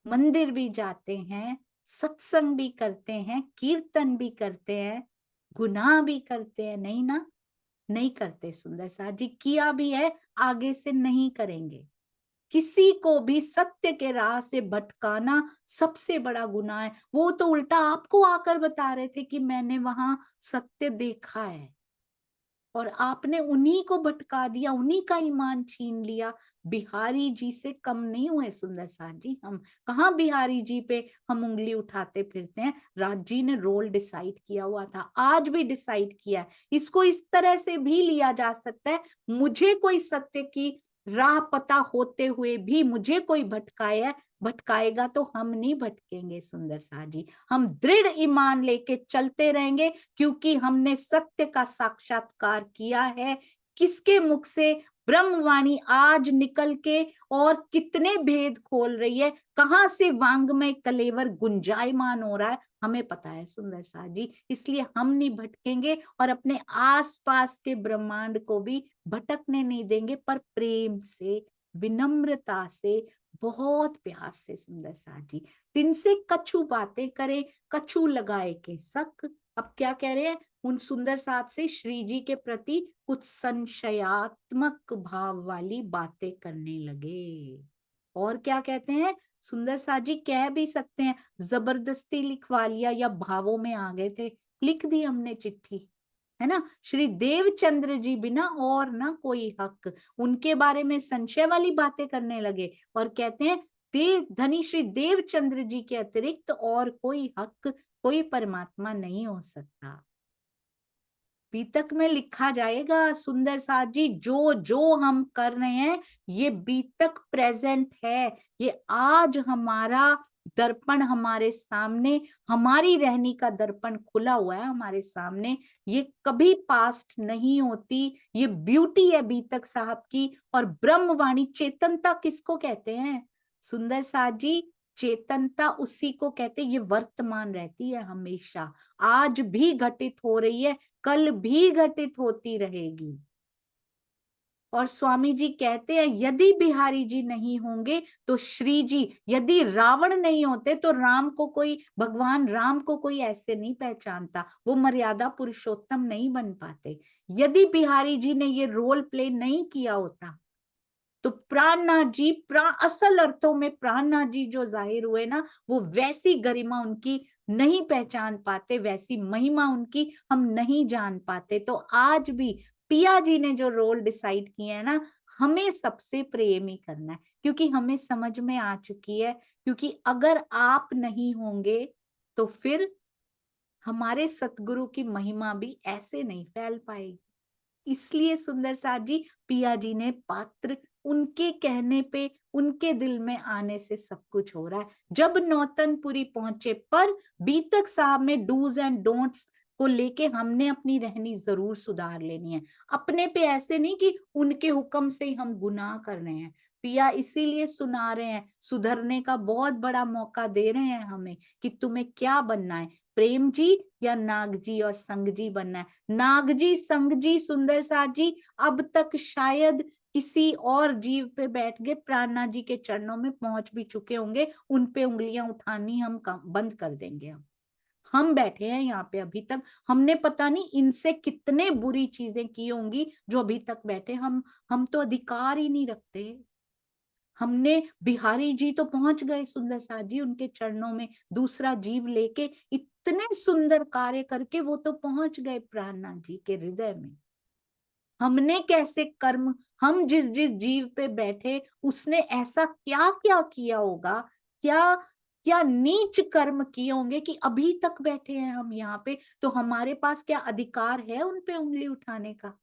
मंदिर भी जाते हैं, सत्संग भी करते हैं, कीर्तन भी करते हैं, गुनाह भी करते हैं, नहीं ना? नहीं करते सुंदर साथ जी, किया भी है, आगे से नहीं करेंगे। किसी को भी सत्य के राह से भटकाना सबसे बड़ा गुनाह है। वो तो उल्टा आपको आकर बता रहे थे कि मैंने वहां सत्य देखा है, और आपने उन्हीं को भटका दिया, उन्हीं का ईमान छीन लिया। बिहारी जी से कम नहीं हुए सुंदर साथ जी हम। कहाँ बिहारी जी पे हम उंगली उठाते फिरते हैं? राज जी ने रोल डिसाइड किया हुआ था, आज भी डिसाइड किया है। इसको इस तरह से भी लिया जा सकता है, मुझे कोई सत्य की राह पता होते हुए भी मुझे कोई भटकाएगा तो हम नहीं भटकेंगे सुंदर साथ जी, हम दृढ़ ईमान लेके चलते रहेंगे, क्योंकि हमने सत्य का साक्षात्कार किया है। किसके मुख से ब्रह्मवाणी आज निकल के और कितने भेद खोल रही है, कहां से वांग्मय कलेवर गुंजायमान हो रहा है, हमें पता है सुंदर साथ जी। इसलिए हम नहीं भटकेंगे और अपने आसपास के ब्रह्मांड को भी भटकने नहीं देंगे, पर प्रेम से, विनम्रता से, बहुत प्यार से सुंदर साथ जी। दिन से कछु बातें करें, कछु लगाए के शक। अब क्या कह रहे हैं? उन सुंदर साथ से श्री जी के प्रति कुछ संशयात्मक भाव वाली बातें करने लगे। और क्या कहते हैं? सुंदर साथ जी कह भी सकते हैं जबरदस्ती लिखवा लिया या भावों में आ गए थे, लिख दी हमने चिट्ठी, है ना? श्री देवचंद्र जी बिना और ना कोई हक, उनके बारे में संशय वाली बातें करने लगे और कहते हैं देव धनी श्री देवचंद्र जी के अतिरिक्त और कोई हक, कोई परमात्मा नहीं हो सकता। बीतक में लिखा जाएगा सुंदर साथ जी, जो जो हम कर रहे हैं ये बीतक प्रेजेंट है। ये आज हमारा दर्पण हमारे सामने, हमारी रहनी का दर्पण खुला हुआ है हमारे सामने, ये कभी पास्ट नहीं होती। ये ब्यूटी है बीतक साहब की। और ब्रह्मवाणी चेतनता किसको कहते हैं सुंदर साथ जी? चेतनता उसी को कहते, ये वर्तमान रहती है हमेशा, आज भी घटित हो रही है, कल भी घटित होती रहेगी। और स्वामी जी कहते हैं यदि बिहारी जी नहीं होंगे तो श्री जी, यदि रावण नहीं होते तो राम को कोई, भगवान राम को कोई ऐसे नहीं पहचानता, वो मर्यादा पुरुषोत्तम नहीं बन पाते। यदि बिहारी जी ने ये रोल प्ले नहीं किया होता तो प्राणनाथ जी, असल अर्थों में प्राणनाथ जी जो जाहिर हुए ना, वो वैसी गरिमा उनकी नहीं पहचान पाते, वैसी महिमा उनकी हम नहीं जान पाते। तो आज भी पिया जी ने जो रोल डिसाइड किए हैं ना, हमें सबसे प्रेम ही करना है, क्योंकि हमें समझ में आ चुकी है, क्योंकि अगर आप नहीं होंगे तो फिर हमारे सतगुरु की महिमा भी ऐसे नहीं फैल पाएगी। इसलिए सुंदर साथ जी, पिया जी ने पात्र, उनके कहने पे, उनके दिल में आने से सब कुछ हो रहा है। जब नौतनपुरी पहुंचे, पर बीतक साहब में डूज एंड डोंट्स को लेके हमने अपनी रहनी जरूर सुधार लेनी है। अपने पे ऐसे नहीं कि उनके हुक्म से ही हम गुनाह कर रहे हैं। पिया इसीलिए सुना रहे हैं, सुधरने का बहुत बड़ा मौका दे रहे हैं हमें कि तुम्हें क्या बनना है, प्रेम जी या नाग जी और संग जी बनना है। नाग जी, संग जी, सुंदर साथ जी अब तक शायद किसी और जीव पे बैठ गए, प्राणनाथ जी के चरणों में पहुंच भी चुके होंगे, उन पे उंगलियां उठानी हम बंद कर देंगे। हम बैठे हैं यहाँ पे अभी तक, हमने पता नहीं इनसे कितने बुरी चीजें की होंगी जो अभी तक बैठे। हम तो अधिकार ही नहीं रखते, हमने बिहारी जी तो पहुंच गए सुंदर साथ जी उनके चरणों में, दूसरा जीव लेके इतने सुंदर कार्य करके वो तो पहुंच गए प्राणनाथ जी के हृदय में। हमने कैसे कर्म, हम जिस जिस जीव पे बैठे उसने ऐसा क्या क्या किया होगा, क्या क्या नीच कर्म किए होंगे कि अभी तक बैठे हैं हम यहाँ पे। तो हमारे पास क्या अधिकार है उन पे उंगली उठाने का?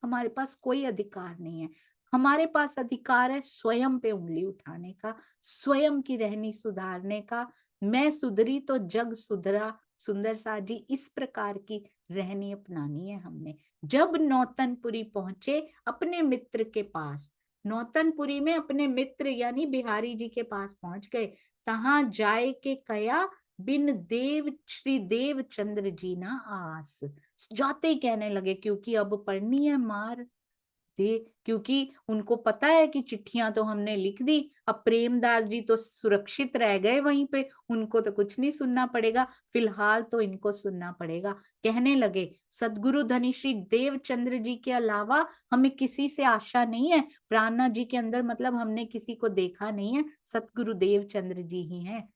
हमारे पास कोई अधिकार नहीं है। हमारे पास अधिकार है स्वयं पे उंगली उठाने का, स्वयं की रहनी सुधारने का। मैं सुधरी तो जग सुधरा, सुंदर साथ जी इस प्रकार की रहनी अपनानी है हमने। जब नौतनपुरी पहुंचे अपने मित्र के पास, नौतनपुरी में अपने मित्र यानी बिहारी जी के पास पहुंच गए, तहां जाए के कया बिन देव श्री देव चंद्र जी ना आस। जाते ही कहने लगे क्योंकि अब पढ़नी है मार दे, क्योंकि उनको पता है कि चिट्ठियां तो हमने लिख दी, अब प्रेमदास जी तो सुरक्षित रह गए वहीं पे, उनको तो कुछ नहीं सुनना पड़ेगा, फिलहाल तो इनको सुनना पड़ेगा। कहने लगे सदगुरु धनी श्री देवचंद्र जी के अलावा हमें किसी से आशा नहीं है। प्राणनाथ जी के अंदर मतलब हमने किसी को देखा नहीं है, सतगुरु देवचंद्र जी ही हैं।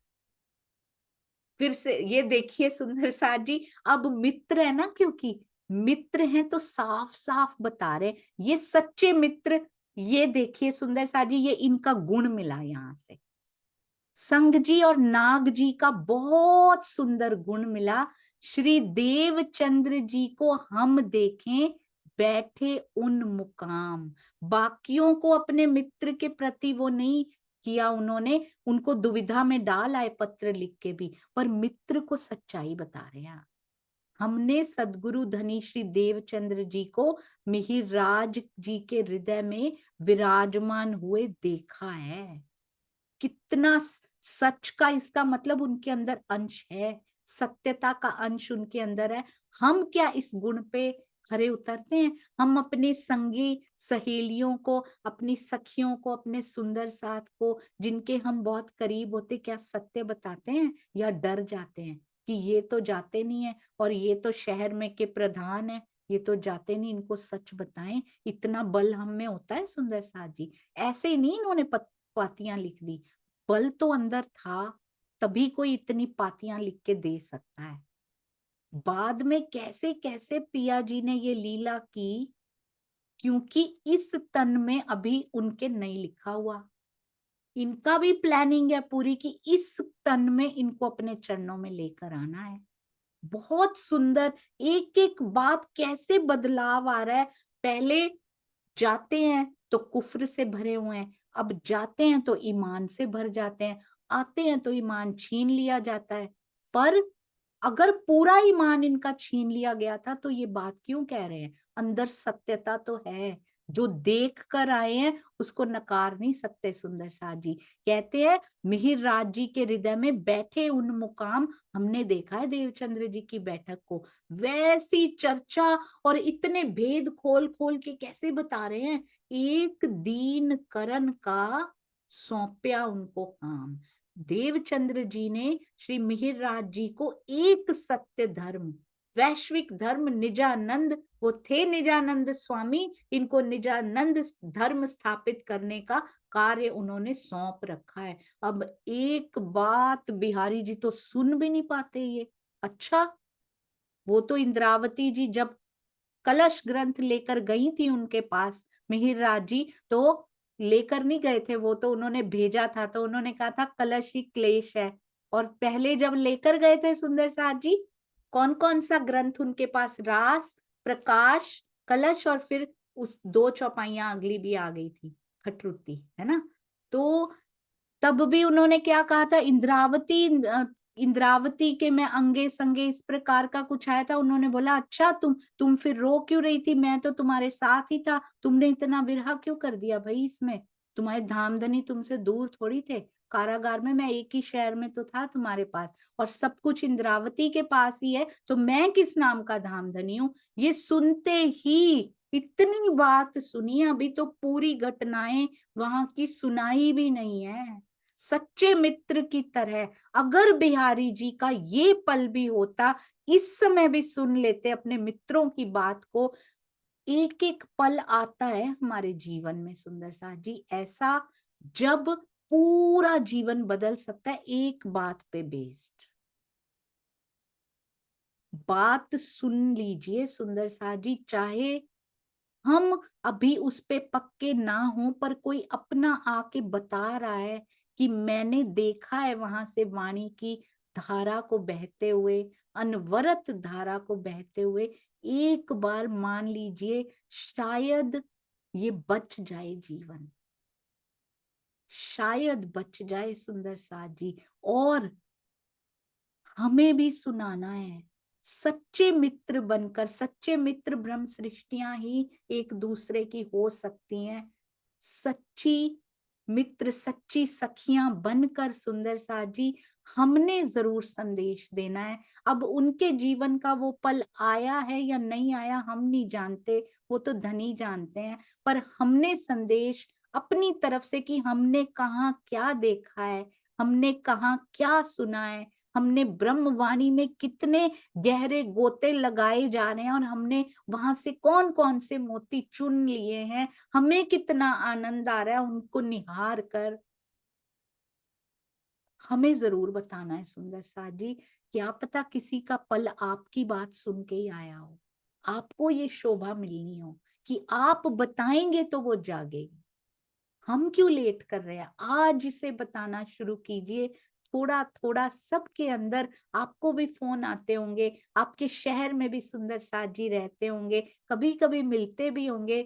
फिर से ये देखिए सुंदर साथ जी, अब मित्र है ना, क्योंकि मित्र हैं तो साफ साफ बता रहे ये सच्चे मित्र। ये देखिए सुंदर साथ जी, ये इनका गुण मिला यहां से, संग जी और नाग जी का बहुत सुंदर गुण मिला। श्री देवचंद्र जी को हम देखें बैठे उन मुकाम, बाकियों को अपने मित्र के प्रति वो नहीं किया उन्होंने, उनको दुविधा में डाल आए पत्र लिख के भी, पर मित्र को सच्चाई बता रहे हैं। हमने सदगुरु धनी श्री देवचंद्र जी को मिहिर राज जी के हृदय में विराजमान हुए देखा है। कितना सच का इसका मतलब उनके अंदर अंश है, सत्यता का अंश उनके अंदर है। हम क्या इस गुण पे खरे उतरते हैं? हम अपने संगी सहेलियों को, अपनी सखियों को, अपने सुंदर साथ को, जिनके हम बहुत करीब होते, क्या सत्य बताते हैं या डर जाते हैं कि ये तो जाते नहीं है और ये तो शहर में के प्रधान है, ये तो जाते नहीं, इनको सच बताएं। इतना बल हम में होता है सुंदर साथ जी? ऐसे ही नहीं इन्होंने पातियां लिख दी, बल तो अंदर था, तभी कोई इतनी पातियां लिख के दे सकता है। बाद में कैसे कैसे पिया जी ने ये लीला की, क्योंकि इस तन में अभी उनके नहीं लिखा हुआ। इनका भी प्लानिंग है पूरी कि इस तन में इनको अपने चरणों में लेकर आना है। बहुत सुंदर, एक एक बात कैसे बदलाव आ रहा है। पहले जाते हैं तो कुफ्र से भरे हुए हैं, अब जाते हैं तो ईमान से भर जाते हैं, आते हैं तो ईमान छीन लिया जाता है। पर अगर पूरा ईमान इनका छीन लिया गया था तो ये बात क्यों कह रहे हैं? अंदर सत्यता तो है, जो देख कर आए हैं उसको नकार नहीं सकते। सुंदर साथ जी कहते हैं मिहिर राज जी के हृदय में बैठे उन मुकाम, हमने देखा है देवचंद्र जी की बैठक को, वैसी चर्चा और इतने भेद खोल खोल के कैसे बता रहे हैं। एक दीन करण का सौंपया उनको काम। देवचंद्र जी ने श्री मिहिर राज जी को एक सत्य धर्म, वैश्विक धर्म निजानंद, वो थे निजानंद स्वामी, इनको निजानंद धर्म स्थापित करने का कार्य उन्होंने सौंप रखा है। अब एक बात बिहारी जी तो सुन भी नहीं पाते ये। अच्छा, वो तो इंद्रावती जी जब कलश ग्रंथ लेकर गई थी उनके पास मिहिर राज जी, तो लेकर नहीं गए थे, वो तो उन्होंने भेजा था, तो उन्होंने कहा था कलश ही क्लेश है। और पहले जब लेकर गए थे सुंदर साथ जी, कौन कौन सा ग्रंथ उनके पास? रास, प्रकाश, कलश, और फिर उस दो चौपाइयां अगली भी आ गई थी, खटरुती, है ना? तो तब भी उन्होंने क्या कहा था? इंद्रावती, इंद्रावती के मैं अंगे संगे, इस प्रकार का कुछ आया था। उन्होंने बोला अच्छा तुम फिर रो क्यों रही थी? मैं तो तुम्हारे साथ ही था, तुमने इतना विरह क्यों कर दिया भाई इसमें? तुम्हारे धामधनी तुमसे दूर थोड़ी थे, कारागार में, मैं एक ही शहर में तो था तुम्हारे पास, और सब कुछ इंद्रावती के पास ही है, तो मैं किस नाम का धामधनी हूँ? ये सुनते ही इतनी बात सुनी, अभी तो पूरी घटनाएं वहां की सुनाई भी नहीं है। सच्चे मित्र की तरह अगर बिहारी जी का ये पल भी होता, इस समय भी सुन लेते अपने मित्रों की बात को। एक एक पल आता है हमारे जीवन में सुंदर साथ जी, ऐसा जब पूरा जीवन बदल सकता है एक बात पे बेस्ड। बात सुन लीजिए सुंदर सा जी, चाहे हम अभी उस पे पक्के ना हो, पर कोई अपना आके बता रहा है कि मैंने देखा है वहां से वाणी की धारा को बहते हुए, अनवरत धारा को बहते हुए, एक बार मान लीजिए शायद ये बच जाए जीवन, शायद बच जाए सुंदर सा जी। और हमें भी सुनाना है, सच्चे मित्र बनकर। सच्चे मित्र ब्रह्म सृष्टियां ही एक दूसरे की हो सकती हैं। सच्ची मित्र, सच्ची सखियां बनकर सुंदर सा जी हमने जरूर संदेश देना है। अब उनके जीवन का वो पल आया है या नहीं आया हम नहीं जानते, वो तो धनी जानते हैं, पर हमने संदेश अपनी तरफ से कि हमने कहाँ क्या देखा है, हमने कहाँ क्या सुना है, हमने ब्रह्मवाणी में कितने गहरे गोते लगाए जा रहे हैं और हमने वहां से कौन कौन से मोती चुन लिए हैं, हमें कितना आनंद आ रहा है उनको निहार कर, हमें जरूर बताना है सुंदर सा जी। क्या पता किसी का पल आपकी बात सुन के ही आया हो, आपको ये शोभा मिलनी हो कि आप बताएंगे तो वो जागेगी। हम क्यों लेट कर रहे हैं, आज इसे बताना शुरू कीजिए। थोड़ा थोड़ा सबके अंदर, आपको भी फोन आते होंगे, आपके शहर में भी सुंदर साथ जी रहते होंगे, कभी कभी मिलते भी होंगे,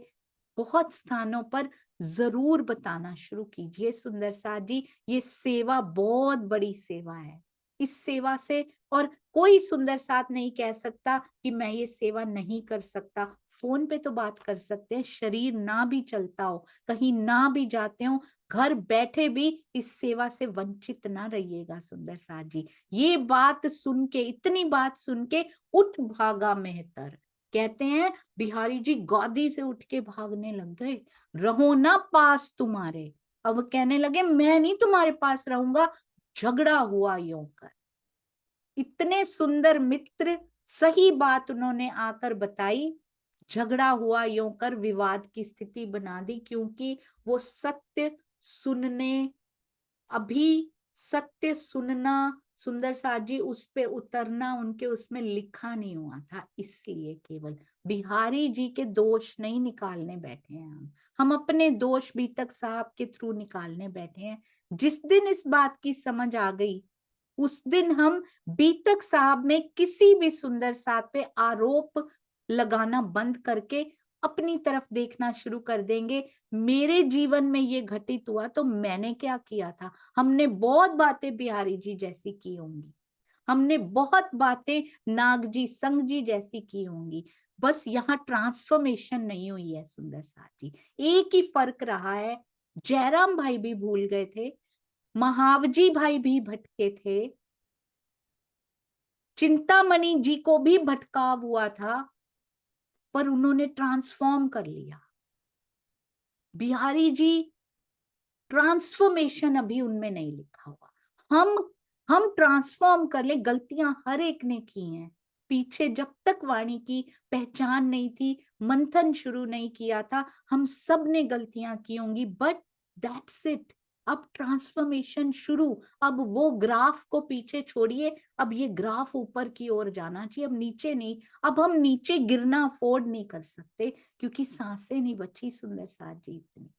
बहुत स्थानों पर जरूर बताना शुरू कीजिए सुंदर साथ जी। ये सेवा बहुत बड़ी सेवा है। इस सेवा से और कोई सुंदर साथ नहीं कह सकता कि मैं ये सेवा नहीं कर सकता। फोन पे तो बात कर सकते हैं, शरीर ना भी चलता हो, कहीं ना भी जाते हो, घर बैठे भी इस सेवा से वंचित ना रहिएगा सुंदर साथ जी। ये बात सुन के, इतनी बात सुन के उठ भागा मेहतर। कहते हैं बिहारी जी गादी से उठ के भागने लग गए, रहो ना पास तुम्हारे। अब कहने लगे मैं नहीं तुम्हारे पास रहूंगा, झगड़ा हुआ यूं कर। इतने सुंदर मित्र, सही बात उन्होंने आकर बताई, झगड़ा हुआ यूं कर विवाद की स्थिति बना दी, क्योंकि वो सत्य सुनने, अभी सत्य सुनना सुंदर साथ जी, उस पे उतरना उनके उसमें लिखा नहीं हुआ था। इसलिए केवल बिहारी जी के दोष नहीं निकालने बैठे हैं हम अपने दोष बीतक साहब के थ्रू निकालने बैठे हैं। जिस दिन इस बात की समझ आ गई, उस दिन हम बीतक साहब में किसी भी सुंदर साथ पे आरोप लगाना बंद करके अपनी तरफ देखना शुरू कर देंगे। मेरे जीवन में ये घटित हुआ तो मैंने क्या किया था। हमने बहुत बातें बिहारी जी जैसी की होंगी, हमने बहुत बातें नाग जी संग जी जैसी की होंगी, बस यहाँ ट्रांसफॉर्मेशन नहीं हुई है सुंदर साथ जी। एक ही फर्क रहा है, जयराम भाई भी भूल गए थे, महावजी भाई भी भटके थे, चिंतामणि जी को भी भटकाव हुआ था, पर उन्होंने ट्रांसफॉर्म कर लिया। बिहारी जी ट्रांसफॉर्मेशन अभी उनमें नहीं लिखा हुआ। हम ट्रांसफॉर्म कर ले, गलतियां हर एक ने की हैं पीछे, जब तक वाणी की पहचान नहीं थी, मंथन शुरू नहीं किया था, हम सब ने गलतियां की होंगी, बट दैट्स इट। अब ट्रांसफॉर्मेशन शुरू। अब वो ग्राफ को पीछे छोड़िए, अब ये ग्राफ ऊपर की ओर जाना चाहिए, अब नीचे नहीं। अब हम नीचे गिरना अफोर्ड नहीं कर सकते, क्योंकि सांसें नहीं बची सुंदर साथ जी इतनी।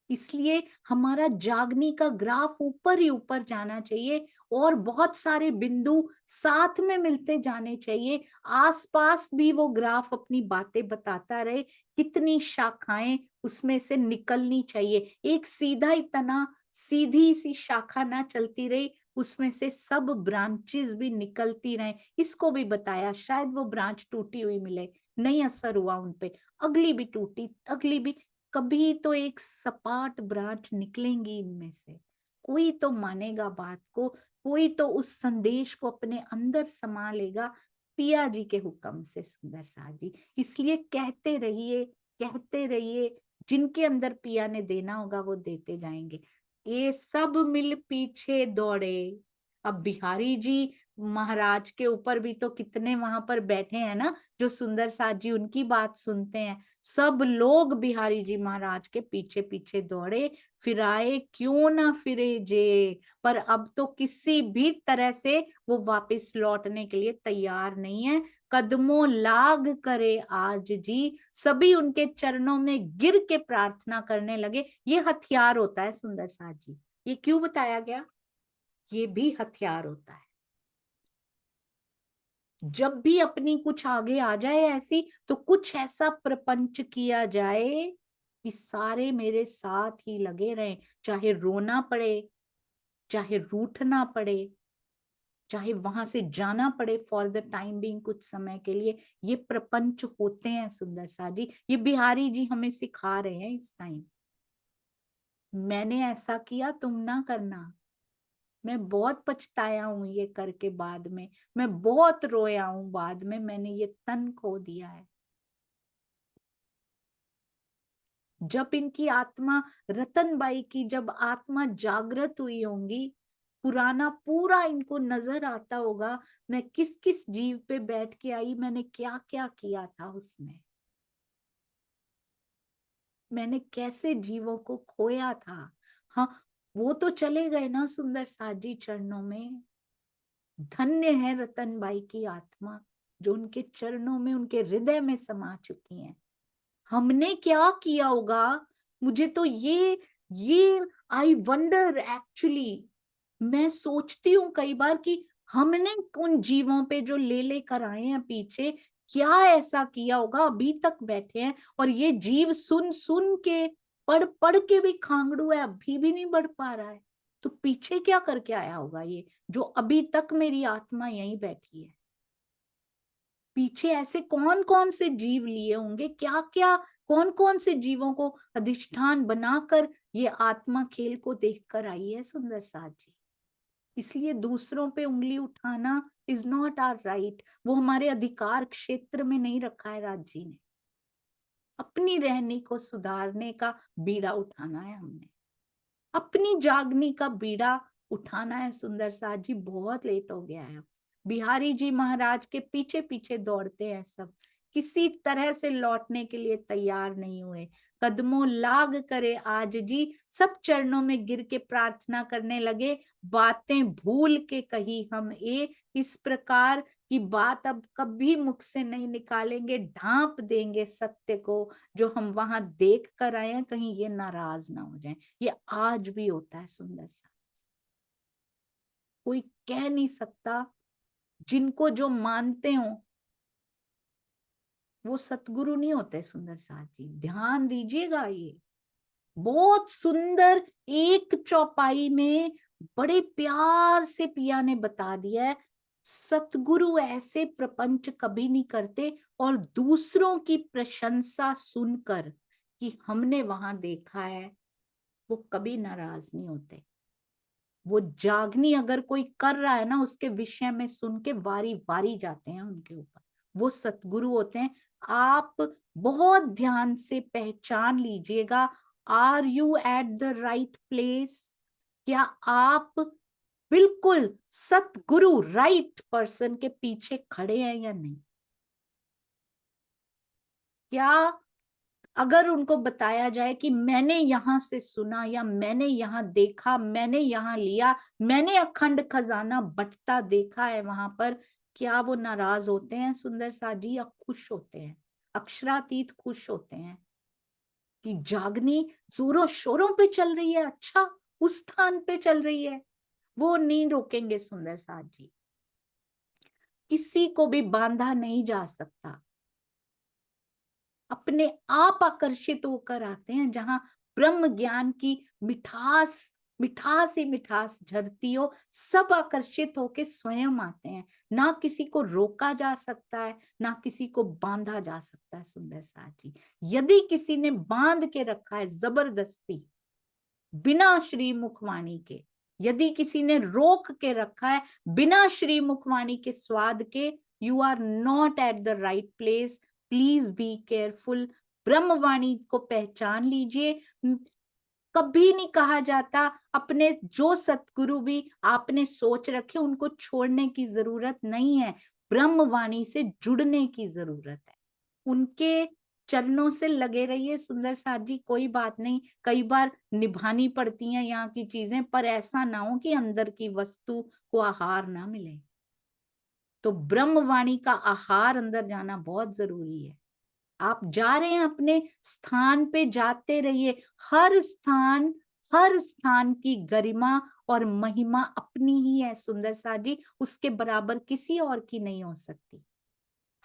इसलिए हमारा जागने का ग्राफ ऊपर ही ऊपर जाना चाहिए और बहुत सारे बिंदु साथ में मिलते जाने चाहिए। आसपास भी वो ग्राफ अपनी बातें बताता रहे, कितनी शाखाएं उसमें से निकलनी चाहिए। एक सीधा ही तना, सीधी सी शाखा ना चलती रही, उसमें से सब ब्रांचेस भी निकलती रहे। इसको भी बताया, शायद वो ब्रांच टूटी हुई मिले, नहीं असर हुआ उनपे, अगली भी टूटी, अगली भी, कभी तो एक सपाट ब्रांच निकलेंगी इनमें से। कोई तो मानेगा बात को, कोई तो उस संदेश को अपने अंदर समा लेगा पिया जी के हुक्म से सुंदर साथ जी। इसलिए कहते रहिए, कहते रहिए, जिनके अंदर पिया ने देना होगा वो देते जाएंगे। ये सब मिल पीछे दौड़े। अब बिहारी जी महाराज के ऊपर भी तो कितने वहां पर बैठे हैं ना जो सुंदर साथ जी उनकी बात सुनते हैं। सब लोग बिहारी जी महाराज के पीछे पीछे दौड़े, फिराए क्यों ना फिरे जे, पर अब तो किसी भी तरह से वो वापस लौटने के लिए तैयार नहीं है। कदमों लाग करे आज जी, सभी उनके चरणों में गिर के प्रार्थना करने लगे। ये हथियार होता है सुंदर साथ जी, ये क्यों बताया गया? ये भी हथियार होता है। जब भी अपनी कुछ आगे आ जाए ऐसी, तो कुछ ऐसा प्रपंच किया जाए कि सारे मेरे साथ ही लगे रहें, चाहे रोना पड़े, चाहे रूठना पड़े, चाहे वहां से जाना पड़े फॉर द टाइम बिंग, कुछ समय के लिए। ये प्रपंच होते हैं सुंदर सा जी, ये बिहारी जी हमें सिखा रहे हैं इस टाइम। मैंने ऐसा किया, तुम ना करना। मैं बहुत पछताया हूं ये करके, बाद में मैं बहुत रोया हूं, बाद में मैंने ये तन खो दिया है। जब इनकी आत्मा, रतनबाई की जब आत्मा जागृत हुई होंगी, पुराना पूरा इनको नजर आता होगा, मैं किस किस जीव पे बैठ के आई, मैंने क्या क्या किया था उसमें, मैंने कैसे जीवों को खोया था। हाँ, वो तो चले गए ना सुंदर साजी चरणों में। धन्य है रतनबाई की आत्मा जो उनके चरणों में, उनके हृदय में समा चुकी हैं। हमने क्या किया होगा, मुझे तो ये आई वंडर एक्चुअली, मैं सोचती हूँ कई बार कि हमने उन जीवों पे जो ले लेकर आए हैं पीछे, क्या ऐसा किया होगा, अभी तक बैठे हैं और ये जीव सुन सुन के, पढ़ पढ़ के भी खांगड़ू है, अभी भी नहीं बढ़ पा रहा है। तो पीछे क्या करके आया होगा ये, जो अभी तक मेरी आत्मा यहीं बैठी है। पीछे ऐसे कौन कौन से जीव लिए होंगे, क्या क्या, कौन कौन से जीवों को अधिष्ठान बनाकर ये आत्मा खेल को देखकर आई है सुंदर साथ जी। इसलिए दूसरों पे उंगली उठाना इज नॉट आवर राइट, वो हमारे अधिकार क्षेत्र में नहीं रखा है राज जी ने। अपनी रहनी को सुधारने का बीड़ा उठाना है हमने, अपनी जागनी का बीड़ा उठाना है सुंदर साथ जी। बहुत लेट हो गया है अब। बिहारी जी महाराज के पीछे पीछे दौड़ते हैं सब, किसी तरह से लौटने के लिए तैयार नहीं हुए। कदमों लाग करे आज जी, सब चरणों में गिर के प्रार्थना करने लगे। बातें भूल के कही हम इस प्रकार की बात अब कभी मुख से नहीं निकालेंगे, ढांप देंगे सत्य को जो हम वहां देख कर आए हैं, कहीं ये नाराज ना हो जाए। ये आज भी होता है सुंदर सा, कोई कह नहीं सकता। जिनको जो मानते हो वो सतगुरु नहीं होते सुंदर साथ जी, ध्यान दीजिएगा। ये बहुत सुंदर एक चौपाई में बड़े प्यार से पिया ने बता दिया है, सतगुरु ऐसे प्रपंच कभी नहीं करते और दूसरों की प्रशंसा सुनकर कि हमने वहां देखा है, वो कभी नाराज नहीं होते। वो जागनी अगर कोई कर रहा है ना, उसके विषय में सुन के वारी वारी जाते हैं उनके ऊपर, वो सतगुरु होते हैं। आप बहुत ध्यान से पहचान लीजिएगा, are you at the right place? क्या आप बिल्कुल सतगुरु राइट पर्सन के पीछे खड़े हैं या नहीं? क्या अगर उनको बताया जाए कि मैंने यहां से सुना या मैंने यहां देखा, मैंने यहां लिया, मैंने अखंड खजाना बंटता देखा है वहां पर, क्या वो नाराज होते हैं सुंदर साजी या खुश होते हैं? अक्षरातीत खुश होते हैं कि जागनी जोरों शोरों पे चल रही है, अच्छा उस स्थान पे चल रही है। वो नहीं रोकेंगे सुंदर साथ जी, किसी को भी बांधा नहीं जा सकता। अपने आप आकर्षित होकर आते हैं जहां ब्रह्म ज्ञान की मिठास, मिठास ही मिठास झरती हो, सब आकर्षित होके स्वयं आते हैं। ना किसी को रोका जा सकता है, ना किसी को बांधा जा सकता है सुंदर साथ जी। यदि किसी ने बांध के रखा है जबरदस्ती, बिना श्री मुखवाणी के, यदि किसी ने रोक के रखा है बिना श्री मुखवाणी के स्वाद के, you are not at the right place, please be careful. ब्रह्मवाणी को पहचान लीजिए। कभी नहीं कहा जाता अपने जो सतगुरु भी आपने सोच रखे उनको छोड़ने की जरूरत नहीं है, ब्रह्मवाणी से जुड़ने की जरूरत है। उनके चरणों से लगे रहिए सुंदर साथ जी, कोई बात नहीं, कई बार निभानी पड़ती हैं यहाँ की चीजें, पर ऐसा ना हो कि अंदर की वस्तु को आहार ना मिले। तो ब्रह्मवाणी का आहार अंदर जाना बहुत जरूरी है। आप जा रहे हैं अपने स्थान पे, जाते रहिए। हर स्थान की गरिमा और महिमा अपनी ही है सुंदर साथ जी, उसके बराबर किसी और की नहीं हो सकती।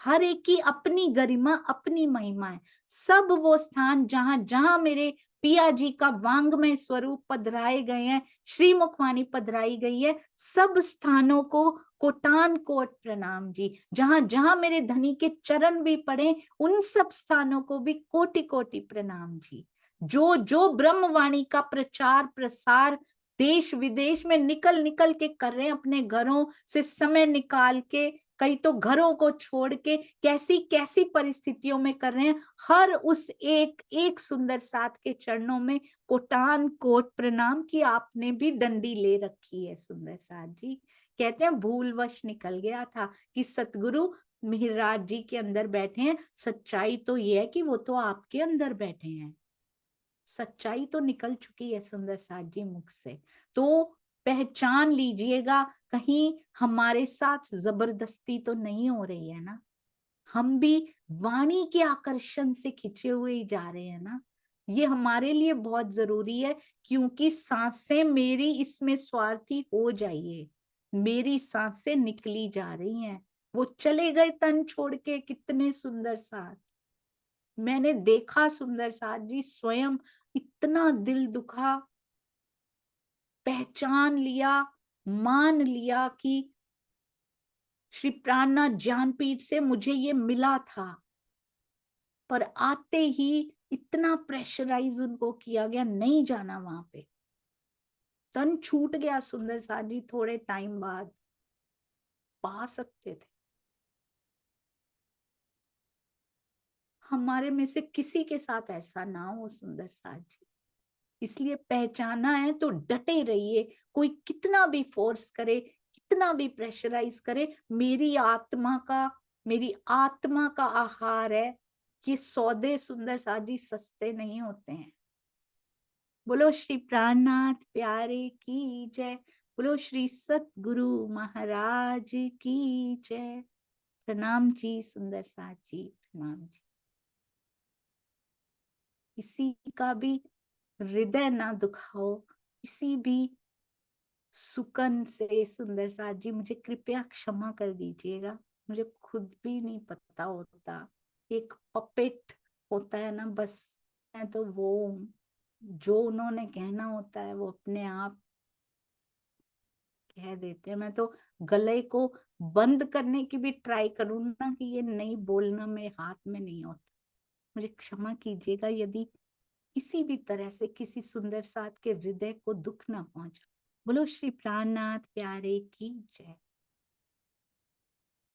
हर एक की अपनी गरिमा, अपनी महिमा है। सब वो स्थान जहां जहां मेरे पिया जी का वांगमय स्वरूप पधराए गए हैं, श्री मुखवाणी पधराई गई है, सब स्थानों को कोटान कोट प्रणाम जी। जहां जहां मेरे धनी के चरण भी पड़े, उन सब स्थानों को भी कोटि कोटि प्रणाम जी। जो जो ब्रह्मवाणी का प्रचार प्रसार देश विदेश में निकल निकल के कर रहे हैं, अपने घरों से समय निकाल के, कई तो घरों को छोड़ के, कैसी कैसी परिस्थितियों में कर रहे हैं, हर उस एक एक सुंदर साथ के चरणों में कोटान कोट प्रणाम कि आपने भी डंडी ले रखी है सुंदर साथ जी। कहते हैं भूलवश निकल गया था कि सतगुरु मिहिरराज जी के अंदर बैठे हैं। सच्चाई तो यह है कि वो तो आपके अंदर बैठे हैं। सच्चाई तो निकल चुकी है सुंदर साथ जी मुख से। तो पहचान लीजिएगा, कहीं हमारे साथ जबरदस्ती तो नहीं हो रही है ना। हम भी वाणी के आकर्षण से खिंचे हुए ही जा रहे हैं ना। ये हमारे लिए बहुत जरूरी है, क्योंकि सांसें मेरी इसमें स्वार्थी हो जाइए, मेरी सांसें निकली जा रही हैं। वो चले गए तन छोड़ के, कितने सुंदर साथ मैंने देखा सुंदर साथ जी, स्वयं इतना दिल दुखा। पहचान लिया, मान लिया कि श्री प्राणनाथ ज्ञानपीठ से मुझे ये मिला था, पर आते ही इतना प्रेशराइज उनको किया गया, नहीं जाना वहां पे। तन छूट गया सुंदर साथ जी, थोड़े टाइम बाद पा सकते थे। हमारे में से किसी के साथ ऐसा ना हो सुंदर साथ जी। इसलिए पहचाना है तो डटे रहिए, कोई कितना भी फोर्स करे, कितना भी प्रेशराइज करे, मेरी आत्मा का आहार है। ये सौदे सुंदर साथ जी सस्ते नहीं होते हैं। बोलो श्री प्राणनाथ प्यारे की जय, बोलो श्री सतगुरु महाराज की जय। प्रणाम जी सुंदर साथ जी, प्रणाम जी। किसी का भी हृदय ना दुखाओ, किसी भी सुकन से सुंदर साथ जी, मुझे कृपया क्षमा कर दीजिएगा, मुझे खुद भी नहीं पता होता। एक पपेट होता है ना बस, मैं तो वो जो उन्होंने कहना होता है वो अपने आप कह देते हैं। मैं तो गले को बंद करने की भी ट्राई करूँ ना कि ये नहीं बोलना, मेरे हाथ में नहीं होता। मुझे क्षमा कीजिएगा यदि किसी भी तरह से किसी सुंदर साथ के हृदय को दुख ना पहुंचा। बोलो श्री प्राणनाथ प्यारे की जय।